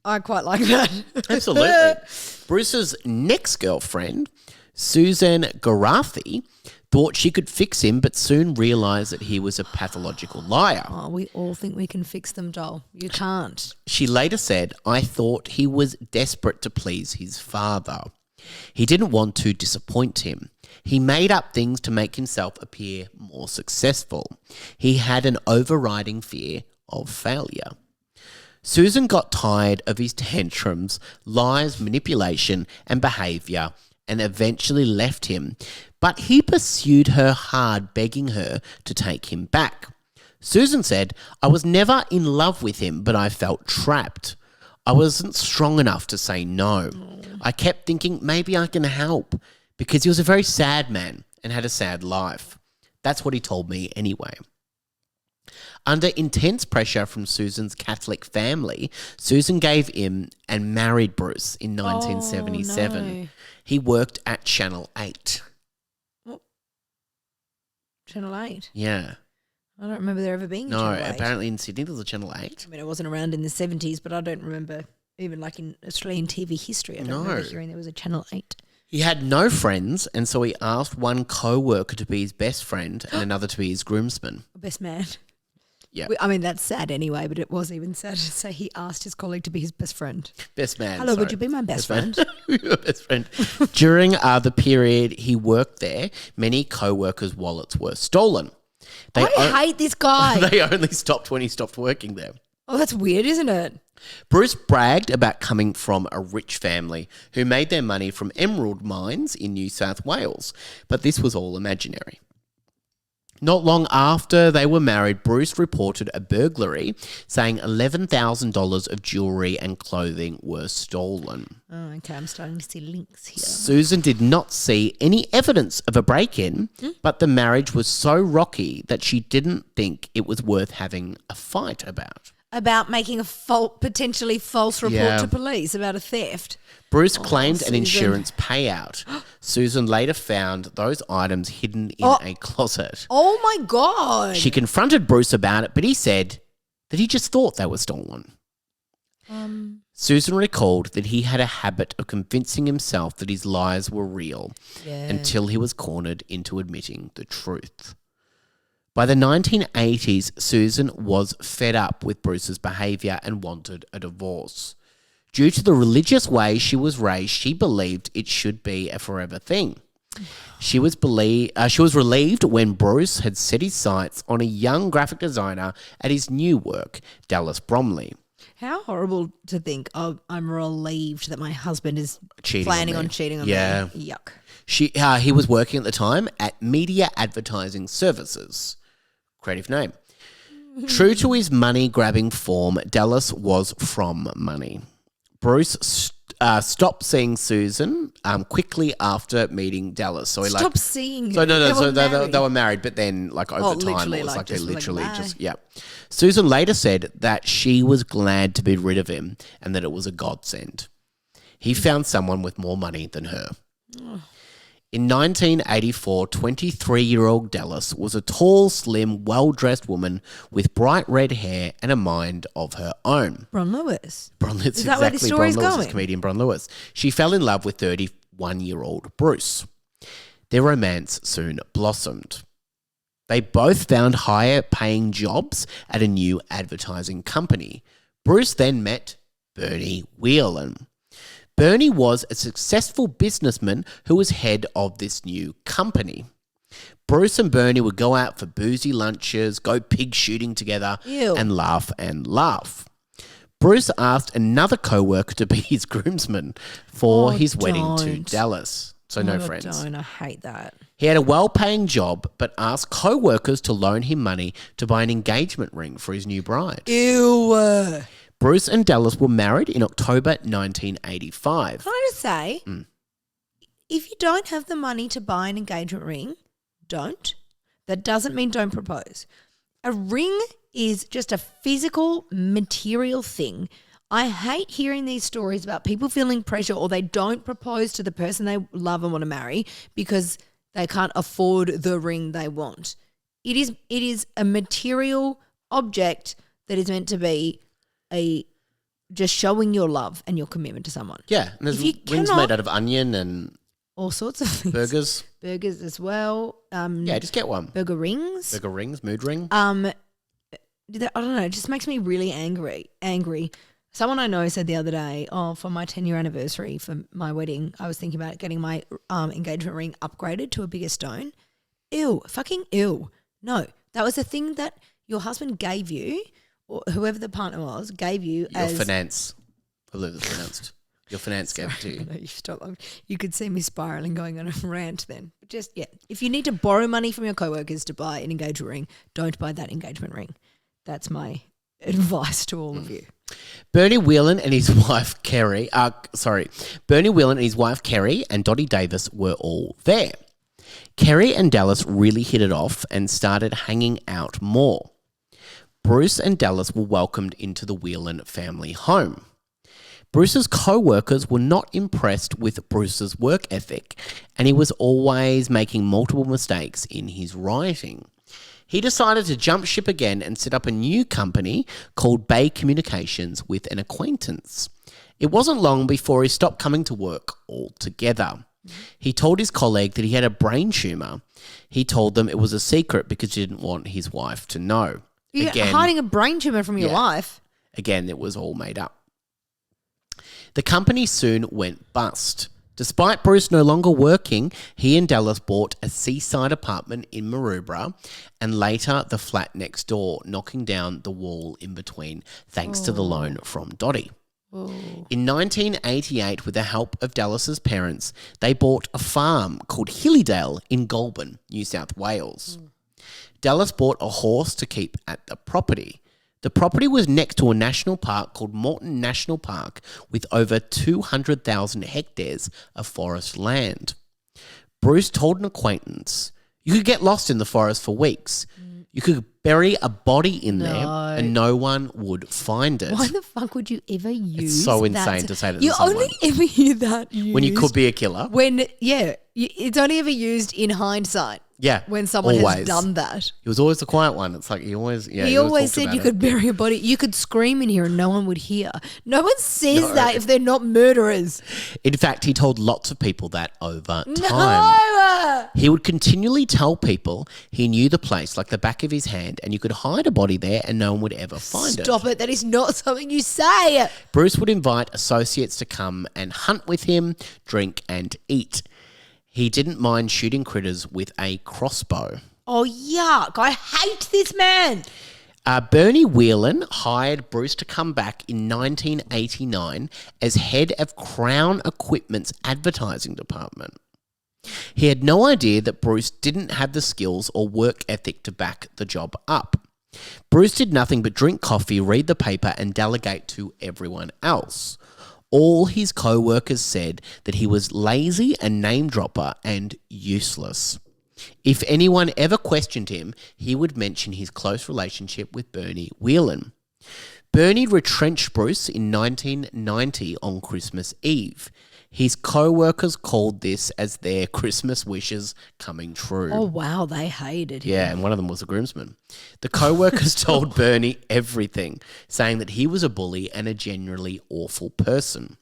I quite like that. Absolutely. Bruce's next girlfriend, Susan Garathi, thought she could fix him, but soon realised that he was a pathological liar. Oh, we all think we can fix them, doll. You can't. She later said, I thought he was desperate to please his father. He didn't want to disappoint him. He made up things to make himself appear more successful. He had an overriding fear of failure. Susan got tired of his tantrums, lies, manipulation, and behaviour, and eventually left him. But he pursued her hard, begging her to take him back. Susan said, I was never in love with him, but I felt trapped. I wasn't strong enough to say no. I kept thinking maybe I can help, because he was a very sad man and had a sad life. That's what he told me anyway. Under intense pressure from Susan's Catholic family, Susan gave in and married Bruce in 1977. Oh, no. He worked at Channel 8. What? Channel 8? Yeah. I don't remember there ever being a No, Channel 8. apparently in Sydney there was a Channel 8. I mean, it wasn't around in the 70s, but I don't remember, even like in Australian TV history, I don't remember hearing there was a Channel 8. He had no friends, and so he asked one co-worker to be his best friend and another to be his groomsman. Best man. Yeah. I mean, that's sad anyway, but it was even sad to say he asked his colleague to be his best friend. Best man. Hello, sorry. would you be my best friend? Your best friend. During the period he worked there, many co-workers' wallets were stolen. I hate this guy. They only stopped when he stopped working there. Oh, that's weird, isn't it? Bruce bragged about coming from a rich family who made their money from emerald mines in New South Wales, but this was all imaginary. Not long after they were married, Bruce reported a burglary, saying $11,000 of jewellery and clothing were stolen. Oh, okay, I'm starting to see links here. Susan did not see any evidence of a break-in, but the marriage was so rocky that she didn't think it was worth having a fight about. About making a potentially false report to police about a theft. Bruce claimed an Susan. insurance payout. Susan later found those items hidden in a closet. Oh, my God. She confronted Bruce about it, but he said that he just thought they were stolen. Susan recalled that he had a habit of convincing himself that his lies were real until he was cornered into admitting the truth. By the 1980s, Susan was fed up with Bruce's behaviour and wanted a divorce. Due to the religious way she was raised, she believed it should be a forever thing. She was relieved when Bruce had set his sights on a young graphic designer at his new work, Dallas Bromley. How horrible to think, oh, I'm relieved that my husband is planning on cheating on me. Yuck. He was working at the time at Media Advertising Services. Creative name. True to his money-grabbing form, Dallas was from money. Bruce stopped seeing Susan quickly after meeting Dallas. So he Stop seeing So her. so they were married, but then like over time it was like they literally just yeah. Susan later said that she was glad to be rid of him and that it was a godsend. He found someone with more money than her. In 1984, 23-year-old Dallas was a tall, slim, well-dressed woman with bright red hair and a mind of her own. Bron Lewis. Is that where the story's going? Comedian Bron Lewis. She fell in love with 31-year-old Bruce. Their romance soon blossomed. They both found higher-paying jobs at a new advertising company. Bruce then met Bernie Whelan. Bernie was a successful businessman who was head of this new company. Bruce and Bernie would go out for boozy lunches, go pig shooting together, and laugh. Bruce asked another co-worker to be his groomsman for his wedding to Dallas. So no friends. I hate that. He had a well-paying job, but asked co-workers to loan him money to buy an engagement ring for his new bride. Ew. Bruce and Dallas were married in October 1985. Can I just say, if you don't have the money to buy an engagement ring, don't. That doesn't mean don't propose. A ring is just a physical, material thing. I hate hearing these stories about people feeling pressure or they don't propose to the person they love and want to marry because they can't afford the ring they want. It is a material object that is meant to be just showing your love and your commitment to someone. Yeah, and there's rings made out of onion and all sorts of things. Burgers as well. Yeah, just get one. Burger rings, mood ring. I don't know. It just makes me really angry. Someone I know said the other day, for my 10-year anniversary for my wedding, I was thinking about getting my engagement ring upgraded to a bigger stone. Ew, fucking ew. No, that was the thing that your husband gave you, or whoever the partner was, gave you Your finance. I believe it's pronounced. Your finance gave it to you. No, you stop. You could see me spiraling, going on a rant then. But just, if you need to borrow money from your coworkers to buy an engagement ring, don't buy that engagement ring. That's my advice to all of you. Bernie Whelan and his wife Kerry and Dottie Davis were all there. Kerry and Dallas really hit it off and started hanging out more. Bruce and Dallas were welcomed into the Whelan family home. Bruce's co-workers were not impressed with Bruce's work ethic, and he was always making multiple mistakes in his writing. He decided to jump ship again and set up a new company called Bay Communications with an acquaintance. It wasn't long before he stopped coming to work altogether. He told his colleague that he had a brain tumour. He told them it was a secret because he didn't want his wife to know. You're hiding a brain tumour from your wife? Again, it was all made up. The company soon went bust. Despite Bruce no longer working, he and Dallas bought a seaside apartment in Maroubra and later the flat next door, knocking down the wall in between thanks to the loan from Dottie. In 1988, with the help of Dallas's parents, they bought a farm called Hillydale in Goulburn, New South Wales. Dallas bought a horse to keep at the property. The property was next to a national park called Moreton National Park with over 200,000 hectares of forest land. Bruce told an acquaintance, "You could get lost in the forest for weeks. You could bury a body in there and no one would find it." Why the fuck would you ever use It's so insane to say that to You someone. only ever hear that used When you could be a killer. It's only ever used in hindsight. Yeah, when someone has done that. He was always the quiet one. It's like he always said you could bury a body. You could scream in here and no one would hear. No one says that if they're not murderers. In fact, he told lots of people that over time. No! He would continually tell people he knew the place like the back of his hand and you could hide a body there and no one would ever find it. Stop it. That is not something you say. Bruce would invite associates to come and hunt with him, drink and eat. He didn't mind shooting critters with a crossbow. Oh, yuck. I hate this man. Bernie Whelan hired Bruce to come back in 1989 as head of Crown Equipment's advertising department. He had no idea that Bruce didn't have the skills or work ethic to back the job up. Bruce did nothing but drink coffee, read the paper and delegate to everyone else. All his co-workers said that he was lazy, a name dropper, and useless. If anyone ever questioned him, he would mention his close relationship with Bernie Whelan. Bernie retrenched Bruce in 1990 on Christmas Eve. His co-workers called this as their Christmas wishes coming true. Oh, wow, they hated him. Yeah, and one of them was a groomsman. The co-workers told Bernie everything, saying that he was a bully and a genuinely awful person.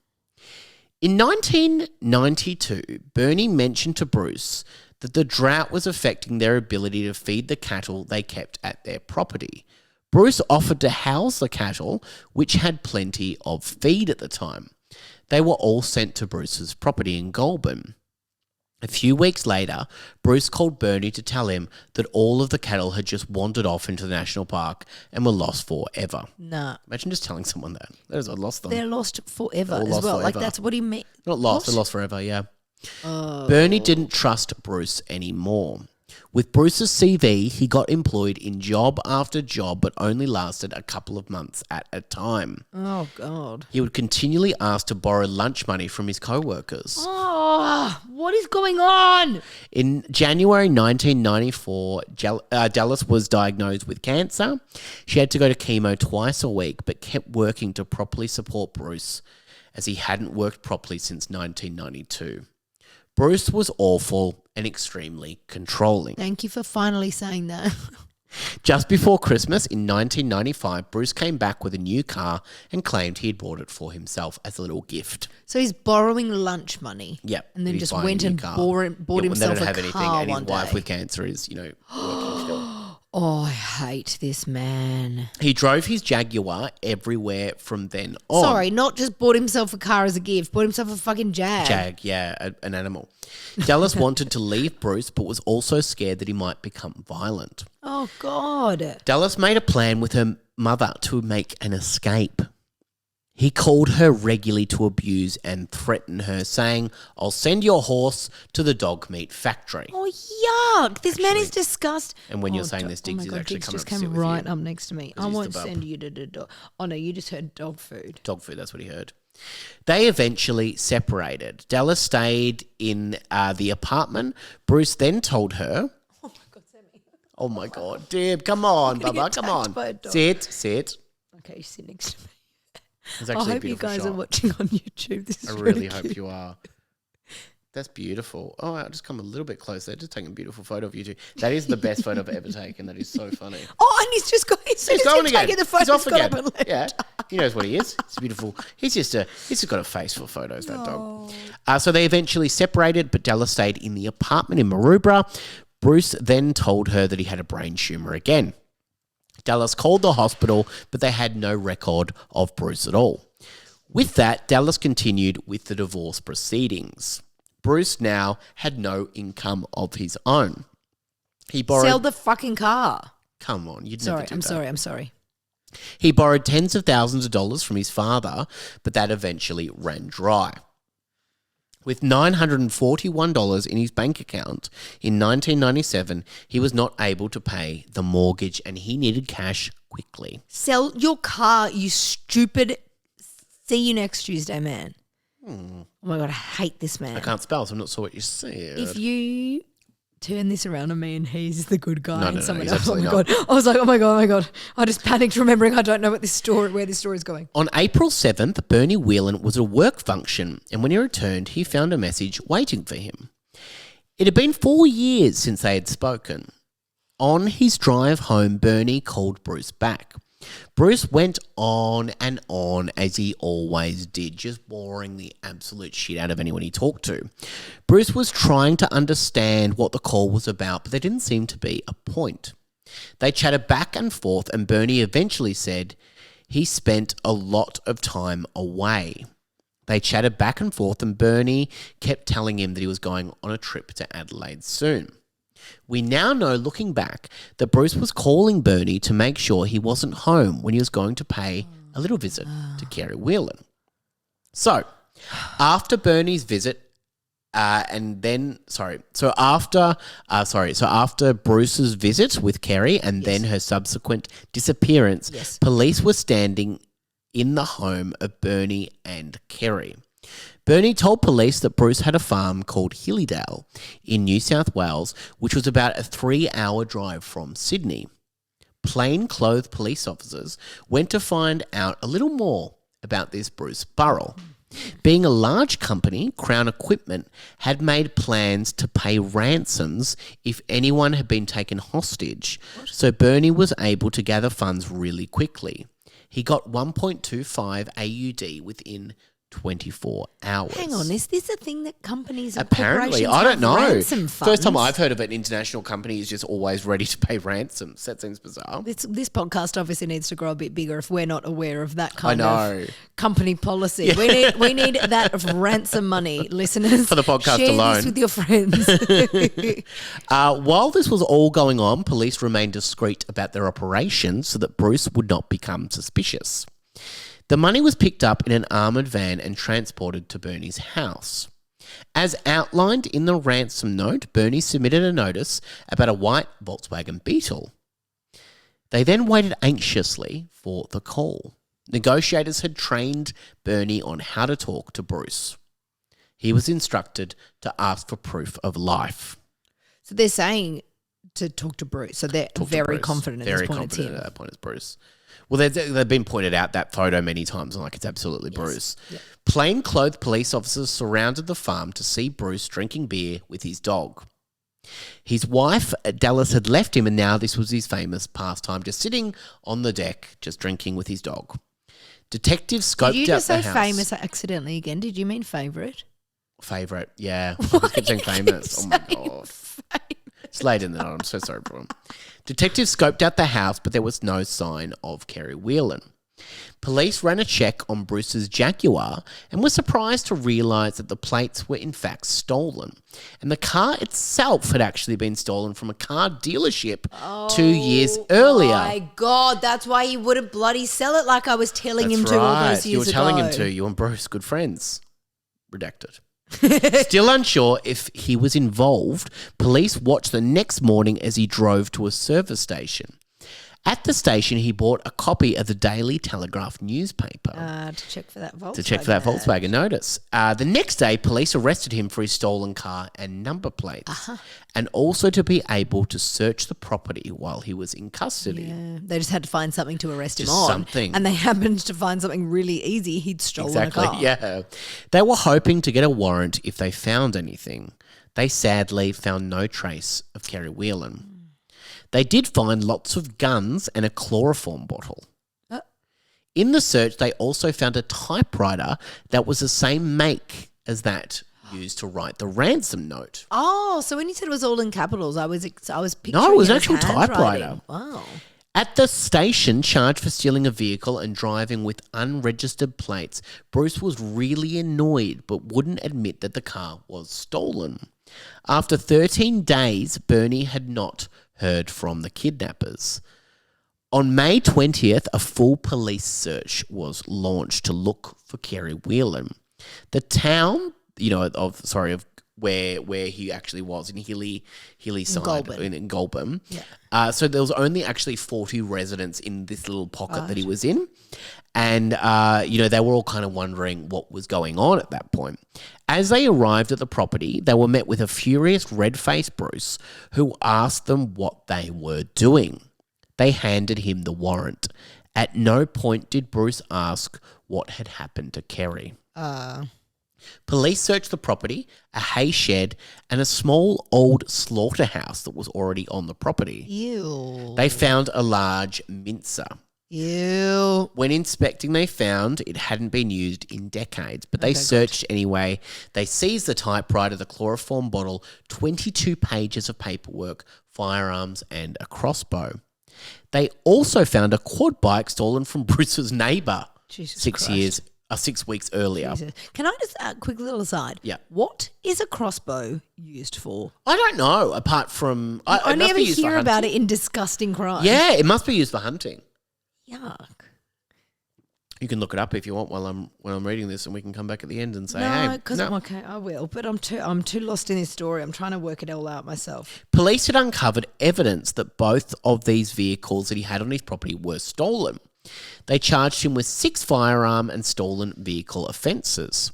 In 1992, Bernie mentioned to Bruce that the drought was affecting their ability to feed the cattle they kept at their property. Bruce offered to house the cattle, which had plenty of feed at the time. They were all sent to Bruce's property in Goulburn. A few weeks later, Bruce called Bernie to tell him that all of the cattle had just wandered off into the national park and were lost forever. Nah. Imagine just telling someone that. That is, I lost them. They're lost forever as well. Forever. Like, that's what he meant. Not lost, they're lost forever, yeah. Bernie didn't trust Bruce anymore. With Bruce's CV, he got employed in job after job, but only lasted a couple of months at a time. Oh, God. He would continually ask to borrow lunch money from his co-workers. Oh, what is going on? In January 1994, Dallas was diagnosed with cancer. She had to go to chemo twice a week, but kept working to properly support Bruce, as he hadn't worked properly since 1992. Bruce was awful and extremely controlling. Thank you for finally saying that. Just before Christmas in 1995, Bruce came back with a new car and claimed he had bought it for himself as a little gift. So he's borrowing lunch money. Yep. And then just went and bought himself a car and one his day. wife with cancer is, working still. Oh, I hate this man. He drove his Jaguar everywhere from then on. Sorry, not just bought himself a car as a gift, bought himself a fucking Jag. An animal. Dallas wanted to leave Bruce, but was also scared that he might become violent. Oh, God. Dallas made a plan with her mother to make an escape. He called her regularly to abuse and threaten her, saying, "I'll send your horse to the dog meat factory." Oh, yuck. This man is disgusting. And when you're saying this, Diggs is actually Diggs coming just up to sit came with right you. up next to me. I he's won't the bub. send you to the dog. Oh, no, you just heard dog food. Dog food, that's what he heard. They eventually separated. Dallas stayed in the apartment. Bruce then told her... Oh, my God, Sammy. Oh, my God. Dib, come on, Bubba, come on. Sit. Okay, you sit next to me. It's I actually a hope you beautiful guys shot. are watching on YouTube. This is I really hope you are. That's beautiful. Oh, I'll just come a little bit closer. Just taking a beautiful photo of you two. That is the best photo I've ever taken. That is so funny. Oh, and he's just going. He's going again. The photo, He's off got again. up and left. Yeah, he knows what he is. He's beautiful. He's just got a face for photos. That dog. So they eventually separated, but Dallas stayed in the apartment in Maroubra. Bruce then told her that he had a brain tumor again. Dallas called the hospital, but they had no record of Bruce at all. With that, Dallas continued with the divorce proceedings. Bruce now had no income of his own. He borrowed... Sell the fucking car. Come on, you'd never do that. I'm sorry. He borrowed tens of thousands of dollars from his father, but that eventually ran dry. With $941 in his bank account in 1997, he was not able to pay the mortgage and he needed cash quickly. Sell your car, you stupid... See you next Tuesday, man. Oh my God, I hate this man. I can't spell, so I'm not sure what you said. If you turn this around on me and he's the good guy and someone he's else, oh my absolutely God. I was like, oh my God. I just panicked remembering I don't know where this story is going. On April 7th, Bernie Whelan was at a work function, and when he returned, he found a message waiting for him. It had been 4 years since they had spoken. On his drive home, Bernie called Bruce back. Bruce went on and on as he always did, just boring the absolute shit out of anyone he talked to. Bruce was trying to understand what the call was about, but there didn't seem to be a point. They chatted back and forth, and Bernie eventually said he spent a lot of time away. They chatted back and forth, and Bernie kept telling him that he was going on a trip to Adelaide soon. We now know, looking back, that Bruce was calling Bernie to make sure he wasn't home when he was going to pay a little visit to Kerry Whelan. So, after Bernie's visit, after Bruce's visit with Kerry and then her subsequent disappearance, police were standing in the home of Bernie and Kerry. Bernie told police that Bruce had a farm called Hillydale in New South Wales, which was about a 3-hour drive from Sydney. Plain-clothed police officers went to find out a little more about this Bruce Burrell. Being a large company, Crown Equipment had made plans to pay ransoms if anyone had been taken hostage, so Bernie was able to gather funds really quickly. He got 1.25 AUD within 24 hours. Hang on, is this a thing that companies and Apparently, corporations I don't have know. ransom funds? First time I've heard of an international company is just always ready to pay ransoms. That seems bizarre. This podcast obviously needs to grow a bit bigger if we're not aware of that kind of company policy. Yeah. We need that of ransom money, listeners. For the podcast Share alone. this with your friends. While this was all going on, police remained discreet about their operation so that Bruce would not become suspicious. The money was picked up in an armoured van and transported to Bernie's house. As outlined in the ransom note, Bernie submitted a notice about a white Volkswagen Beetle. They then waited anxiously for the call. Negotiators had trained Bernie on how to talk to Bruce. He was instructed to ask for proof of life. So they're saying to talk to Bruce. So they're very confident at this point it's him. Very confident at that point it's Bruce. Well, they've been pointed out that photo many times and it's absolutely Bruce. Yep. Plainclothes police officers surrounded the farm to see Bruce drinking beer with his dog. His wife, Dallas, had left him and now this was his famous pastime, just sitting on the deck, just drinking with his dog. Detectives scoped out the house. Did you just say famous accidentally again? Did you mean favourite? Favourite, yeah. I kept saying famous. Oh my God. It's late in the night. I'm so sorry, everyone. Detectives scoped out the house, but there was no sign of Kerry Whelan. Police ran a check on Bruce's Jaguar and were surprised to realise that the plates were in fact stolen. And the car itself had actually been stolen from a car dealership 2 years earlier. Oh my God, that's why he wouldn't bloody sell it like I was telling him to all those years ago. You were telling him to. You and Bruce, good friends. Redacted. Still unsure if he was involved, police watched the next morning as he drove to a service station. At the station, he bought a copy of the Daily Telegraph newspaper. To check for that Volkswagen. Volkswagen notice. The next day, police arrested him for his stolen car and number plates, and also to be able to search the property while he was in custody. Yeah, they just had to find something to arrest him on. And they happened to find something really easy. He'd stolen a car. Yeah. They were hoping to get a warrant if they found anything. They sadly found no trace of Kerry Whelan. They did find lots of guns and a chloroform bottle. In the search, they also found a typewriter that was the same make as that used to write the ransom note. Oh, so when you said it was all in capitals, I was picturing No, it was an actual typewriter. Wow. At the station, charged for stealing a vehicle and driving with unregistered plates, Bruce was really annoyed but wouldn't admit that the car was stolen. After 13 days, Bernie had not heard from the kidnappers. On May 20th, a full police search was launched to look for Kerry Whelan. The town, of where he actually was in Hillyside, in Goulburn. Yeah. So there was only actually 40 residents in this little pocket that he was in. And, they were all kind of wondering what was going on at that point. As they arrived at the property, they were met with a furious red-faced Bruce who asked them what they were doing. They handed him the warrant. At no point did Bruce ask what had happened to Kerry. Police searched the property, a hay shed, and a small old slaughterhouse that was already on the property. Ew. They found a large mincer. Ew. When inspecting, they found it hadn't been used in decades, but they searched anyway. They seized the typewriter, the chloroform bottle, 22 pages of paperwork, firearms, and a crossbow. They also found a quad bike stolen from Bruce's neighbour 6 weeks earlier. Jesus. Can I just quick little aside? Yeah. What is a crossbow used for? I don't know, apart from... I never hear about it in disgusting crimes. Yeah, it must be used for hunting. Yuck. You can look it up if you want while I'm reading this, and we can come back at the end and say, okay, I will. But I'm too lost in this story. I'm trying to work it all out myself. Police had uncovered evidence that both of these vehicles that he had on his property were stolen. They charged him with 6 firearm and stolen vehicle offences.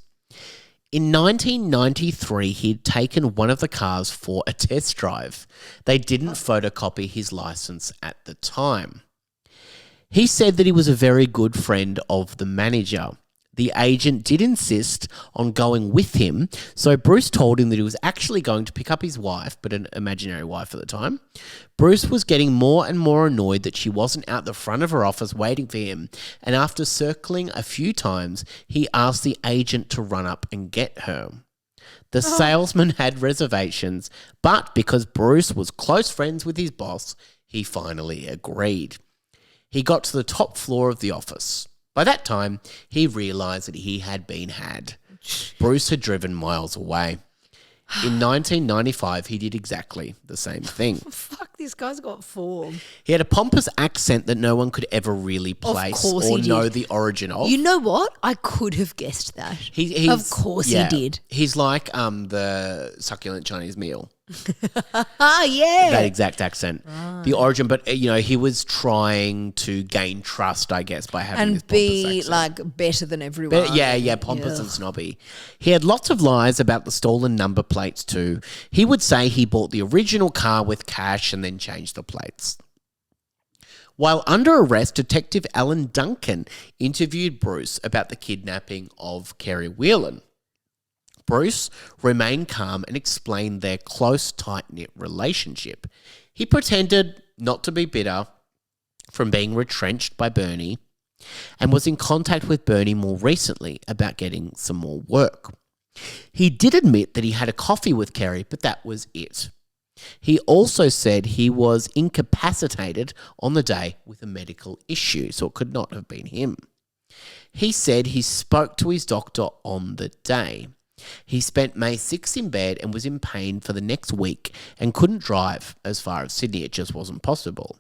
In 1993, he'd taken one of the cars for a test drive. They didn't photocopy his licence at the time. He said that he was a very good friend of the manager. The agent did insist on going with him, so Bruce told him that he was actually going to pick up his wife, but an imaginary wife at the time. Bruce was getting more and more annoyed that she wasn't out the front of her office waiting for him, and after circling a few times, he asked the agent to run up and get her. The salesman had reservations, but because Bruce was close friends with his boss, he finally agreed. He got to the top floor of the office. By that time, he realised that he had been had. Bruce had driven miles away. In 1995, he did exactly the same thing. Fuck this This guy's got form. He had a pompous accent that no one could ever really place or know the origin of. You know what? I could have guessed that. Of course he did. He's like the succulent Chinese meal. Yeah. That exact accent. Right. The origin, but he was trying to gain trust, I guess, by having this pompous accent. Like better than everyone. Pompous and snobby. He had lots of lies about the stolen number plates too. He would say he bought the original car with cash and then changed the plates. While under arrest, Detective Alan Duncan interviewed Bruce about the kidnapping of Kerry Whelan. Bruce remained calm and explained their close, tight-knit relationship. He pretended not to be bitter from being retrenched by Bernie and was in contact with Bernie more recently about getting some more work. He did admit that he had a coffee with Kerry, but that was it. He also said he was incapacitated on the day with a medical issue, so it could not have been him. He said he spoke to his doctor on the day. He spent May 6 in bed and was in pain for the next week and couldn't drive as far as Sydney. It just wasn't possible.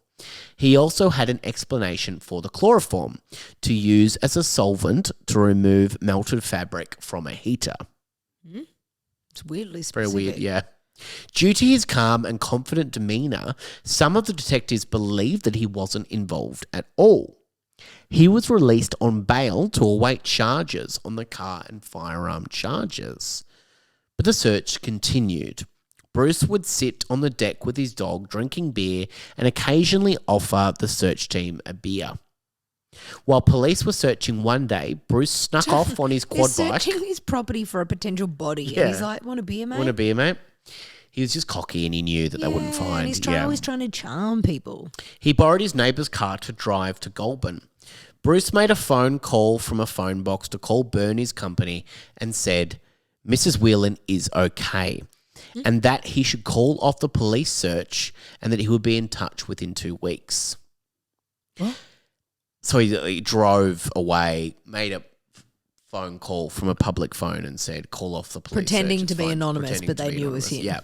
He also had an explanation for the chloroform to use as a solvent to remove melted fabric from a heater. It's weirdly specific. Very weird, yeah. Due to his calm and confident demeanour, some of the detectives believed that he wasn't involved at all. He was released on bail to await charges on the car and firearm charges. But the search continued. Bruce would sit on the deck with his dog, drinking beer, and occasionally offer the search team a beer. While police were searching one day, Bruce snuck off on his quad bike. Searching his property for a potential body. Yeah. And he's like, want a beer, mate? Want a beer, mate? He was just cocky and he knew that they wouldn't find. And he's always trying to charm people. He borrowed his neighbour's car to drive to Goulburn. Bruce made a phone call from a phone box to call Bernie's company and said Mrs. Whelan is okay and that he should call off the police search and that he would be in touch within 2 weeks. What? So he drove away, made a phone call from a public phone and said call off the police Pretending search. to be anonymous, but they knew it was him. Yeah.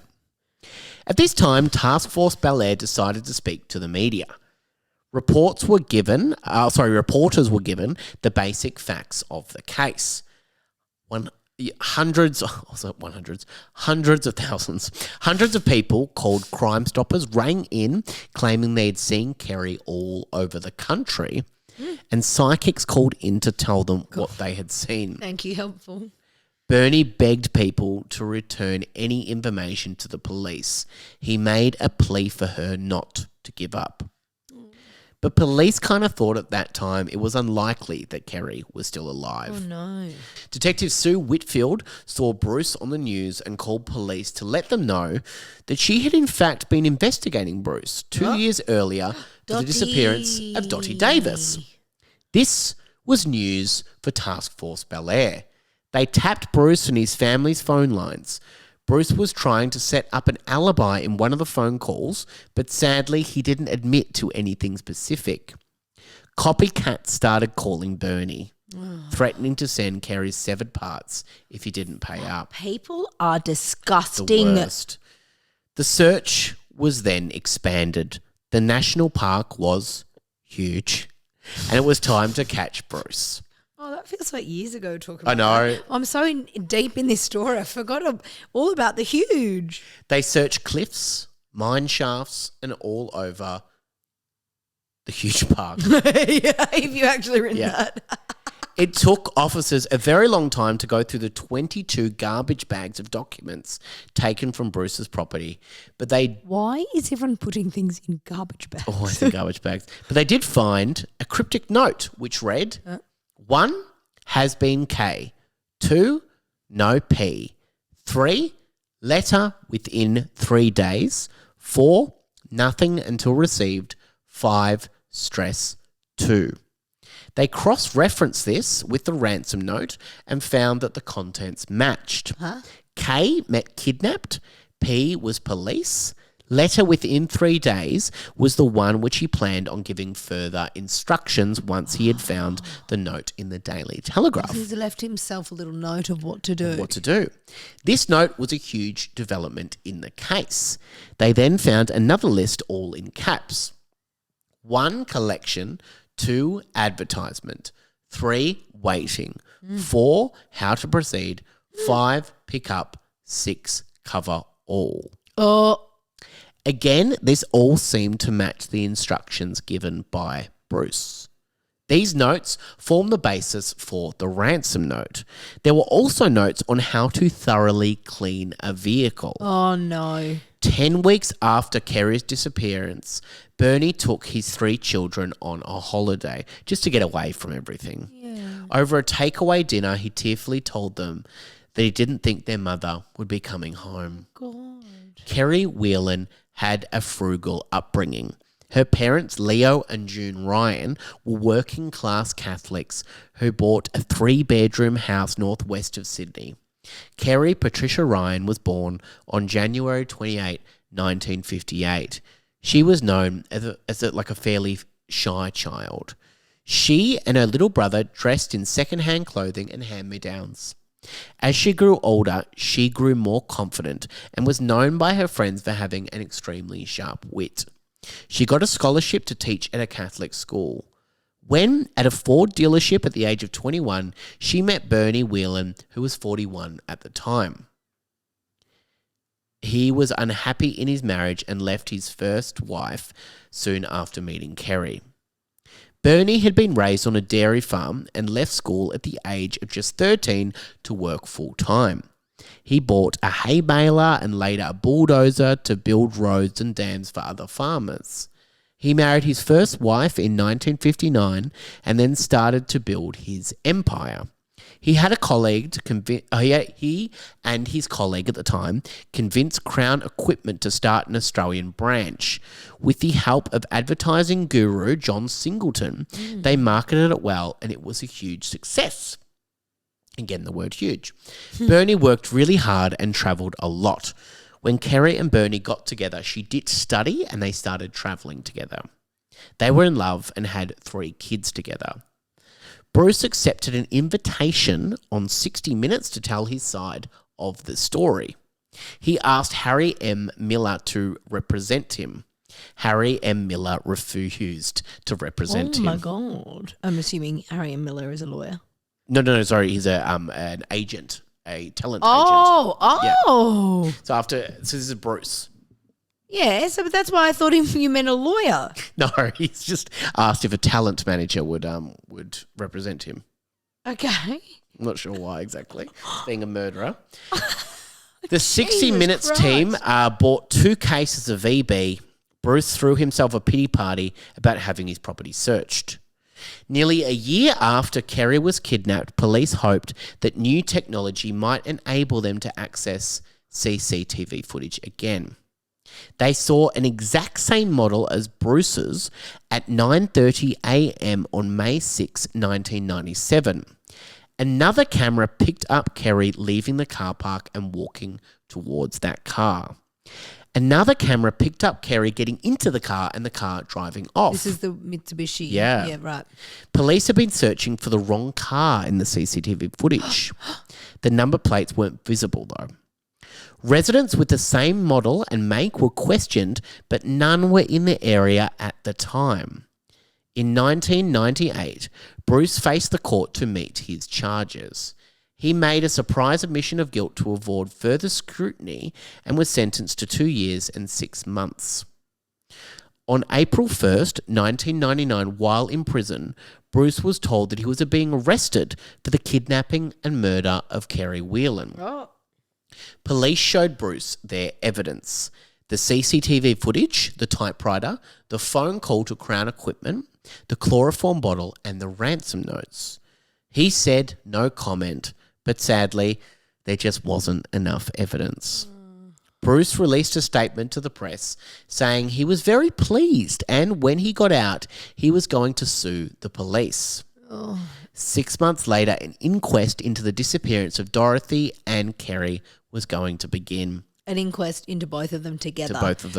At this time, Task Force Bel Air decided to speak to the media. Reporters were given the basic facts of the case. Hundreds of people called Crime Stoppers rang in claiming they had seen Kerry all over the country, and psychics called in to tell them what they had seen. Thank you, helpful. Bernie begged people to return any information to the police. He made a plea for her not to give up. But police kind of thought at that time it was unlikely that Kerry was still alive. Oh, no. Detective Sue Whitfield saw Bruce on the news and called police to let them know that she had in fact been investigating Bruce 2 years earlier for the disappearance of Dottie Davis. This was news for Task Force Bel Air. They tapped Bruce and his family's phone lines. Bruce was trying to set up an alibi in one of the phone calls, but sadly he didn't admit to anything specific. Copycats started calling Bernie, threatening to send Kerry's severed parts if he didn't pay up. People are disgusting. The worst. The search was then expanded. The national park was huge, and it was time to catch Bruce. Oh, that feels like years ago talking about I know. that. I'm so deep in this story. I forgot all about the huge. They searched cliffs, mine shafts, and all over the huge park. Yeah, if you actually written that. It took officers a very long time to go through the 22 garbage bags of documents taken from Bruce's property, but they... Why is everyone putting things in garbage bags? Always in garbage bags. But they did find a cryptic note which read... 1, has been K. 2, no P. 3, letter within 3 days. 4, nothing until received. 5, stress 2. They cross-referenced this with the ransom note and found that the contents matched. K meant kidnapped. P was police. letter within 3 days was the one which he planned on giving further instructions once he had found the note in the Daily Telegraph. He's left himself a little note of what to do. This note was a huge development in the case. They then found another list all in caps. 1, collection. 2, advertisement. 3, waiting. 4, how to proceed. 5, pick up. 6, cover all. Oh. Again, this all seemed to match the instructions given by Bruce. These notes form the basis for the ransom note. There were also notes on how to thoroughly clean a vehicle. Oh, no. 10 weeks after Kerry's disappearance, Bernie took his 3 children on a holiday just to get away from everything. Yeah. Over a takeaway dinner, he tearfully told them that he didn't think their mother would be coming home. God. Kerry Whelan had a frugal upbringing. Her parents, Leo and June Ryan, were working-class Catholics who bought a 3-bedroom house northwest of Sydney. Kerry Patricia Ryan was born on January 28, 1958. She was known as a fairly shy child. She and her little brother dressed in second-hand clothing and hand-me-downs. As she grew older, she grew more confident and was known by her friends for having an extremely sharp wit. She got a scholarship to teach at a Catholic school. When at a Ford dealership at the age of 21, she met Bernie Whelan, who was 41 at the time. He was unhappy in his marriage and left his first wife soon after meeting Kerry. Bernie had been raised on a dairy farm and left school at the age of just 13 to work full-time. He bought a hay baler and later a bulldozer to build roads and dams for other farmers. He married his first wife in 1959 and then started to build his empire. He had a colleague he and his colleague at the time convinced Crown Equipment to start an Australian branch. With the help of advertising guru John Singleton, they marketed it well and it was a huge success. Again, the word huge. Bernie worked really hard and travelled a lot. When Kerry and Bernie got together, she ditched study and they started travelling together. They were in love and had 3 kids together. Bruce accepted an invitation on 60 Minutes to tell his side of the story. He asked Harry M. Miller to represent him. Harry M. Miller refused to represent him. Oh, my God. I'm assuming Harry M. Miller is a lawyer. No, sorry. He's an agent, a talent agent. Oh. Yeah. So this is Bruce. Yeah, but that's why I thought you meant a lawyer. No, he's just asked if a talent manager would represent him. Okay. I'm not sure why exactly. Being a murderer. The 60 Minutes team bought 2 cases of VB. Bruce threw himself a pity party about having his property searched. Nearly a year after Kerry was kidnapped, police hoped that new technology might enable them to access CCTV footage again. They saw an exact same model as Bruce's at 9:30 a.m. on May 6, 1997. Another camera picked up Kerry leaving the car park and walking towards that car. Another camera picked up Kerry getting into the car and the car driving off. This is the Mitsubishi. Yeah. Yeah, right. Police have been searching for the wrong car in the CCTV footage. The number plates weren't visible though. Residents with the same model and make were questioned, but none were in the area at the time. In 1998, Bruce faced the court to meet his charges. He made a surprise admission of guilt to avoid further scrutiny and was sentenced to 2 years and 6 months. On April 1st, 1999, while in prison, Bruce was told that he was being arrested for the kidnapping and murder of Kerry Whelan. Oh. Police showed Bruce their evidence: the CCTV footage, the typewriter, the phone call to Crown Equipment, the chloroform bottle, and the ransom notes. He said no comment, but sadly, there just wasn't enough evidence. Bruce released a statement to the press saying he was very pleased and when he got out, he was going to sue the police. 6 months later, an inquest into the disappearance of Dorothy and Kerry was going to begin. an inquest into both of them together.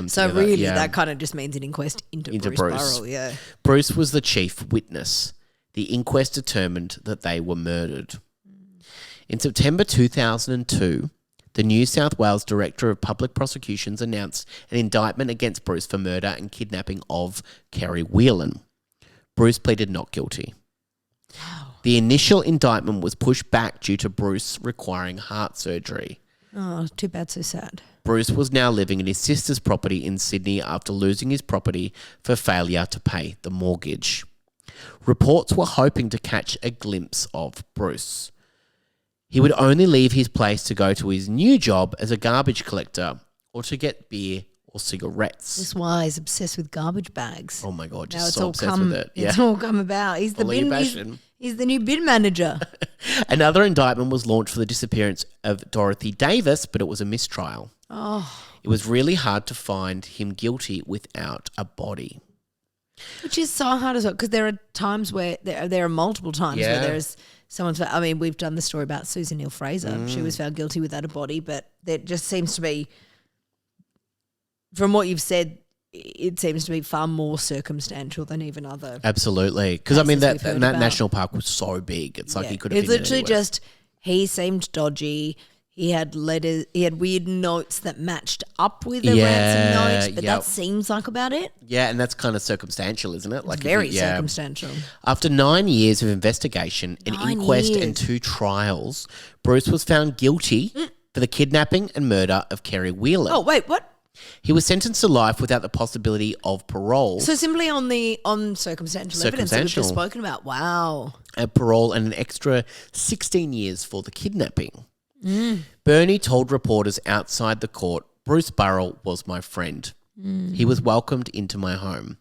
So really, that kind of just means an inquest into Bruce Burrell. Yeah. Bruce was the chief witness. The inquest determined that they were murdered. In September 2002, the New South Wales Director of Public Prosecutions announced an indictment against Bruce for murder and kidnapping of Kerry Whelan. Bruce pleaded not guilty. Wow. The initial indictment was pushed back due to Bruce requiring heart surgery. Oh, too bad, so sad. Bruce was now living in his sister's property in Sydney after losing his property for failure to pay the mortgage. Reports were hoping to catch a glimpse of Bruce. He would only leave his place to go to his new job as a garbage collector or to get beer or cigarettes. This is why he's obsessed with garbage bags. Oh my God, just so obsessed with it. It's all come about. He's the he's the new bin manager. Another indictment was launched for the disappearance of Dorothy Davis, but it was a mistrial. Oh. It was really hard to find him guilty without a body. Which is so hard as well, because there are times where there are multiple times where there's someone's. I mean, we've done the story about Susan Neil Fraser. She was found guilty without a body, but there just seems to be, from what you've said, it seems to be far more circumstantial than even other. Absolutely, because I mean that national park was so big. It's like he could have. It's literally just he seemed dodgy. He had letters. He had weird notes that matched up with the ransom note, but that seems like about it. Yeah, and that's kind of circumstantial, isn't it? Like very circumstantial. After 9 years of investigation, an inquest and 2 trials, Bruce was found guilty for the kidnapping and murder of Kerry Whelan. Oh wait, what? He was sentenced to life without the possibility of parole. So simply on circumstantial evidence that we've just spoken about. Wow. Parole and an extra 16 years for the kidnapping. Bernie told reporters outside the court, Bruce Burrell was my friend. He was welcomed into my home.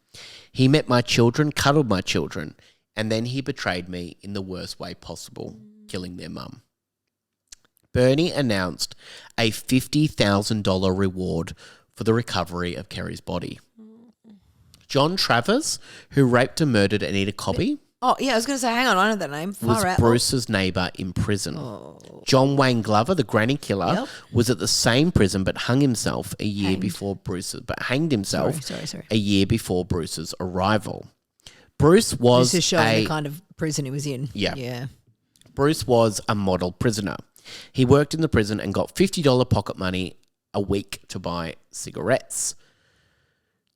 He met my children, cuddled my children, and then he betrayed me in the worst way possible, killing their mum. Bernie announced a $50,000 reward for the recovery of Kerry's body. John Travers, who raped and murdered Anita Cobby, oh, yeah, I was going to say, hang on, I know that name. was Bruce's neighbour in prison. Oh. John Wayne Glover, the granny killer, was at the same prison but hanged himself a year before Bruce's arrival. Bruce was this is showing the kind of prison he was in. Yeah. Bruce was a model prisoner. He worked in the prison and got $50 pocket money a week to buy cigarettes.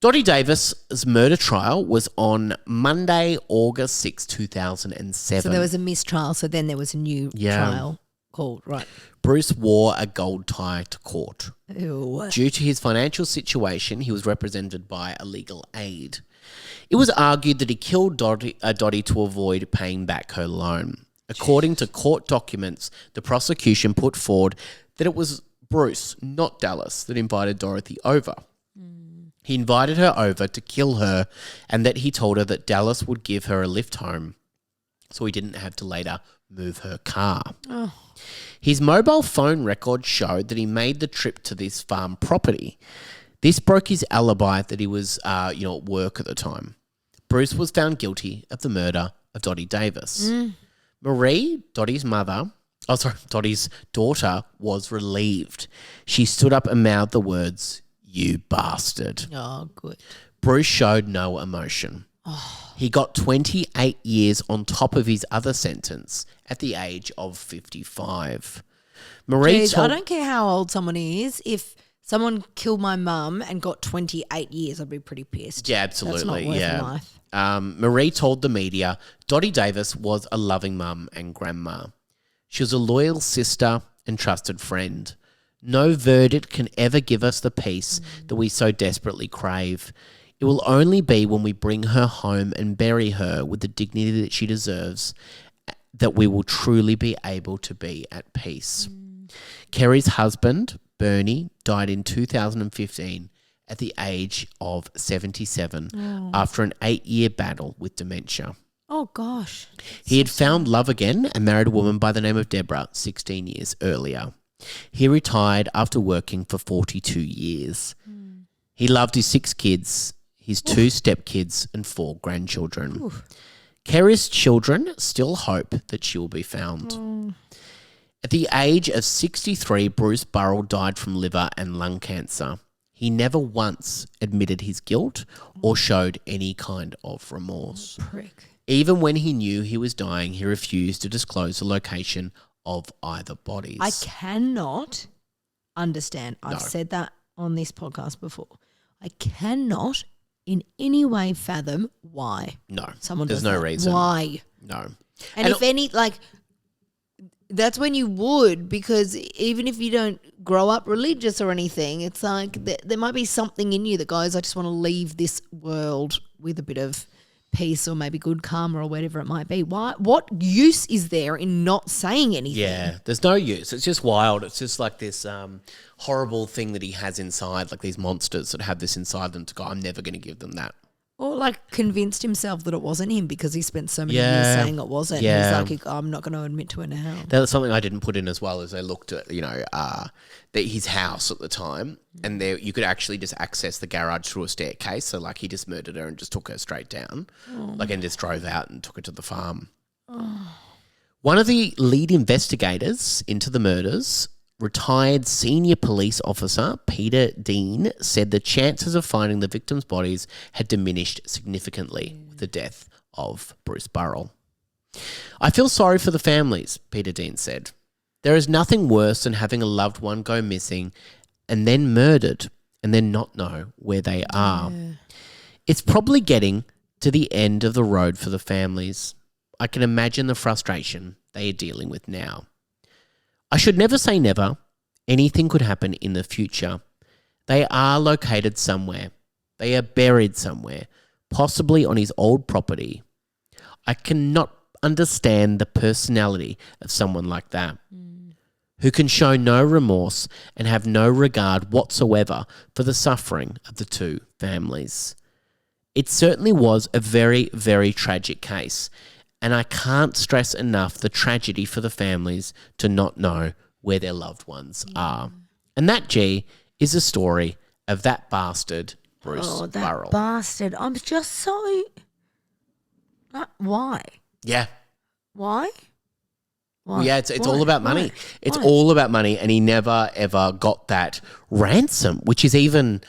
Dottie Davis's murder trial was on Monday, August 6, 2007. So there was a mistrial, so then there was a new trial called, right. Bruce wore a gold tie to court. Ew. Due to his financial situation, he was represented by a legal aid. It was argued that he killed Dottie to avoid paying back her loan. According to court documents, the prosecution put forward that it was Bruce, not Dallas, that invited Dorothy over. He invited her over to kill her and that he told her that Dallas would give her a lift home so he didn't have to later move her car. Oh. His mobile phone record showed that he made the trip to this farm property. This broke his alibi that he was at work at the time. Bruce was found guilty of the murder of Dottie Davis. Marie, Dottie's daughter, was relieved. She stood up and mouthed the words, "You bastard." Oh, good. Bruce showed no emotion. Oh. He got 28 years on top of his other sentence at the age of 55. I don't care how old someone is. If someone killed my mum and got 28 years, I'd be pretty pissed. Yeah, absolutely. That's not worth life. Marie told the media, Dottie Davis was a loving mum and grandma. She was a loyal sister and trusted friend. No verdict can ever give us the peace that we so desperately crave. It will only be when we bring her home and bury her with the dignity that she deserves that we will truly be able to be at peace. Kerry's husband, Bernie, died in 2015 at the age of 77 after an 8-year battle with dementia. Oh, gosh. He had found love again and married a woman by the name of Deborah 16 years earlier. He retired after working for 42 years. He loved his 6 kids, his 2 stepkids and 4 grandchildren. Kerry's children still hope that she will be found. At the age of 63, Bruce Burrell died from liver and lung cancer. He never once admitted his guilt or showed any kind of remorse. Prick. Even when he knew he was dying, he refused to disclose the location of either bodies. I cannot understand. I've said that on this podcast before. I cannot in any way fathom why. No. Someone there's does no that. reason. Why? No. And if any, like, that's when you would, because even if you don't grow up religious or anything, it's like there might be something in you that goes, I just want to leave this world with a bit of peace or maybe good karma or whatever it might be. Why? What use is there in not saying anything? Yeah, there's no use. It's just wild. It's just like this horrible thing that he has inside, like these monsters that have this inside them to go, I'm never going to give them that. Or like convinced himself that it wasn't him because he spent so many years saying it wasn't. Yeah. He's like, I'm not going to admit to it now. That's something I didn't put in as well as I looked at, his house at the time, and there you could actually just access the garage through a staircase. So like he just murdered her and just took her straight down, and just drove out and took her to the farm. One of the lead investigators into the murders, retired senior police officer Peter Dean, said the chances of finding the victims' bodies had diminished significantly with the death of Bruce Burrell. I feel sorry for the families, Peter Dean said. There is nothing worse than having a loved one go missing and then murdered and then not know where they are. Yeah. It's probably getting to the end of the road for the families. I can imagine the frustration they are dealing with now. I should never say never. Anything could happen in the future. They are located somewhere. They are buried somewhere, possibly on his old property. I cannot understand the personality of someone like that, who can show no remorse and have no regard whatsoever for the suffering of the two families. It certainly was a very, very tragic case, and I can't stress enough the tragedy for the families to not know where their loved ones are. And that, G, is the story of that bastard, Bruce Burrell. Bastard. I'm just so... why? Yeah. Why? Well, yeah, it's all about money. It's all about money, and he never, ever got that ransom, which is even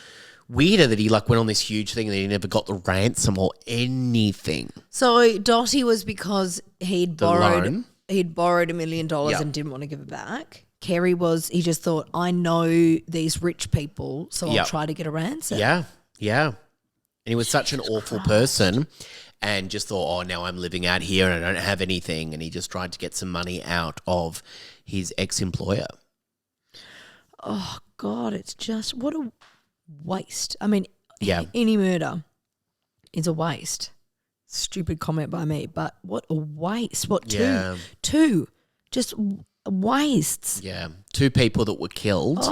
weirder that he went on this huge thing and he never got the ransom or anything. So Dottie was because he'd borrowed $1 million and didn't want to give it back. Kerry was, he just thought, I know these rich people, so I'll try to get a ransom. Yeah. And he was such an awful person and just thought, now I'm living out here and I don't have anything. And he just tried to get some money out of his ex-employer. Oh, God, it's just, what a waste. I mean, any murder is a waste. Stupid comment by me, but what a waste. What, two? Yeah. Two. Just wastes. Yeah. Two people that were killed.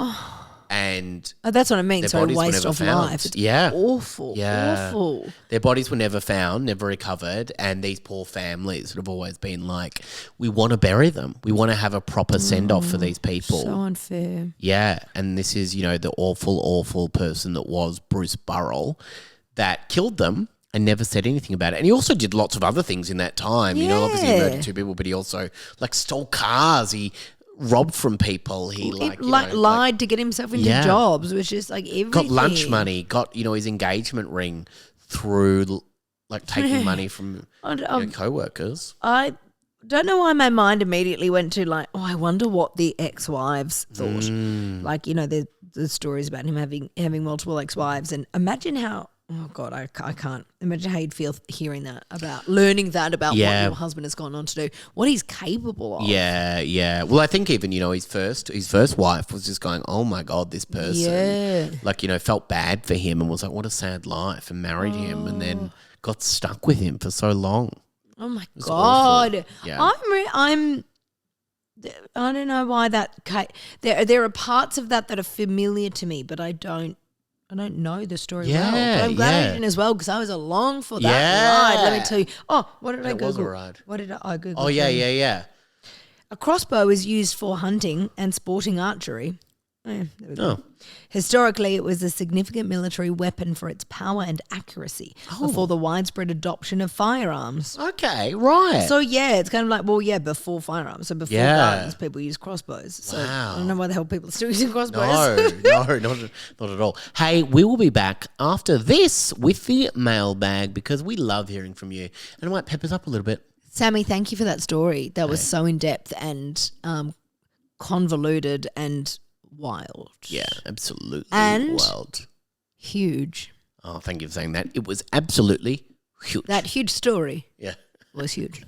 And that's what I mean. So a waste of life. It's awful. Yeah. Awful. Their bodies were never found, never recovered, and these poor families have always been like, we want to bury them. We want to have a proper send-off for these people. So unfair. Yeah, and this is, the awful, awful person that was Bruce Burrell that killed them and never said anything about it. And he also did lots of other things in that time. Yeah. Obviously he murdered two people, but he also stole cars. He robbed from people. He lied to get himself into jobs, which is everything. Got lunch money, got, his engagement ring through taking money from co-workers. I don't know why my mind immediately went to I wonder what the ex-wives thought. The stories about him having multiple ex-wives, and imagine how, oh God, I can't imagine how you'd feel hearing that, about learning that about what your husband has gone on to do, what he's capable of. Yeah. Well, I think even, his first wife was just going, oh my God, this person, felt bad for him and was like, what a sad life, and married him and then got stuck with him for so long. Oh my God. Awful. Yeah. I don't know why that, there are parts of that are familiar to me, but I don't know the story well. But I'm glad I didn't as well, because I was along for that ride. Let me tell you. Oh, what did I Google? Was a ride. What did I Google? Oh, yeah. A crossbow is used for hunting and sporting archery. There we go. Historically, it was a significant military weapon for its power and accuracy before the widespread adoption of firearms. Okay, right. So, it's kind of like, before firearms. So, before guns, people use crossbows. So, I don't know why the hell people are still using crossbows. No, not at all. Hey, we will be back after this with the mailbag because we love hearing from you. And it might pep us up a little bit. Sammy, thank you for that story. That was so in-depth and convoluted and wild. Yeah, absolutely and wild. Huge. Oh, thank you for saying that. It was absolutely huge. That huge story was huge.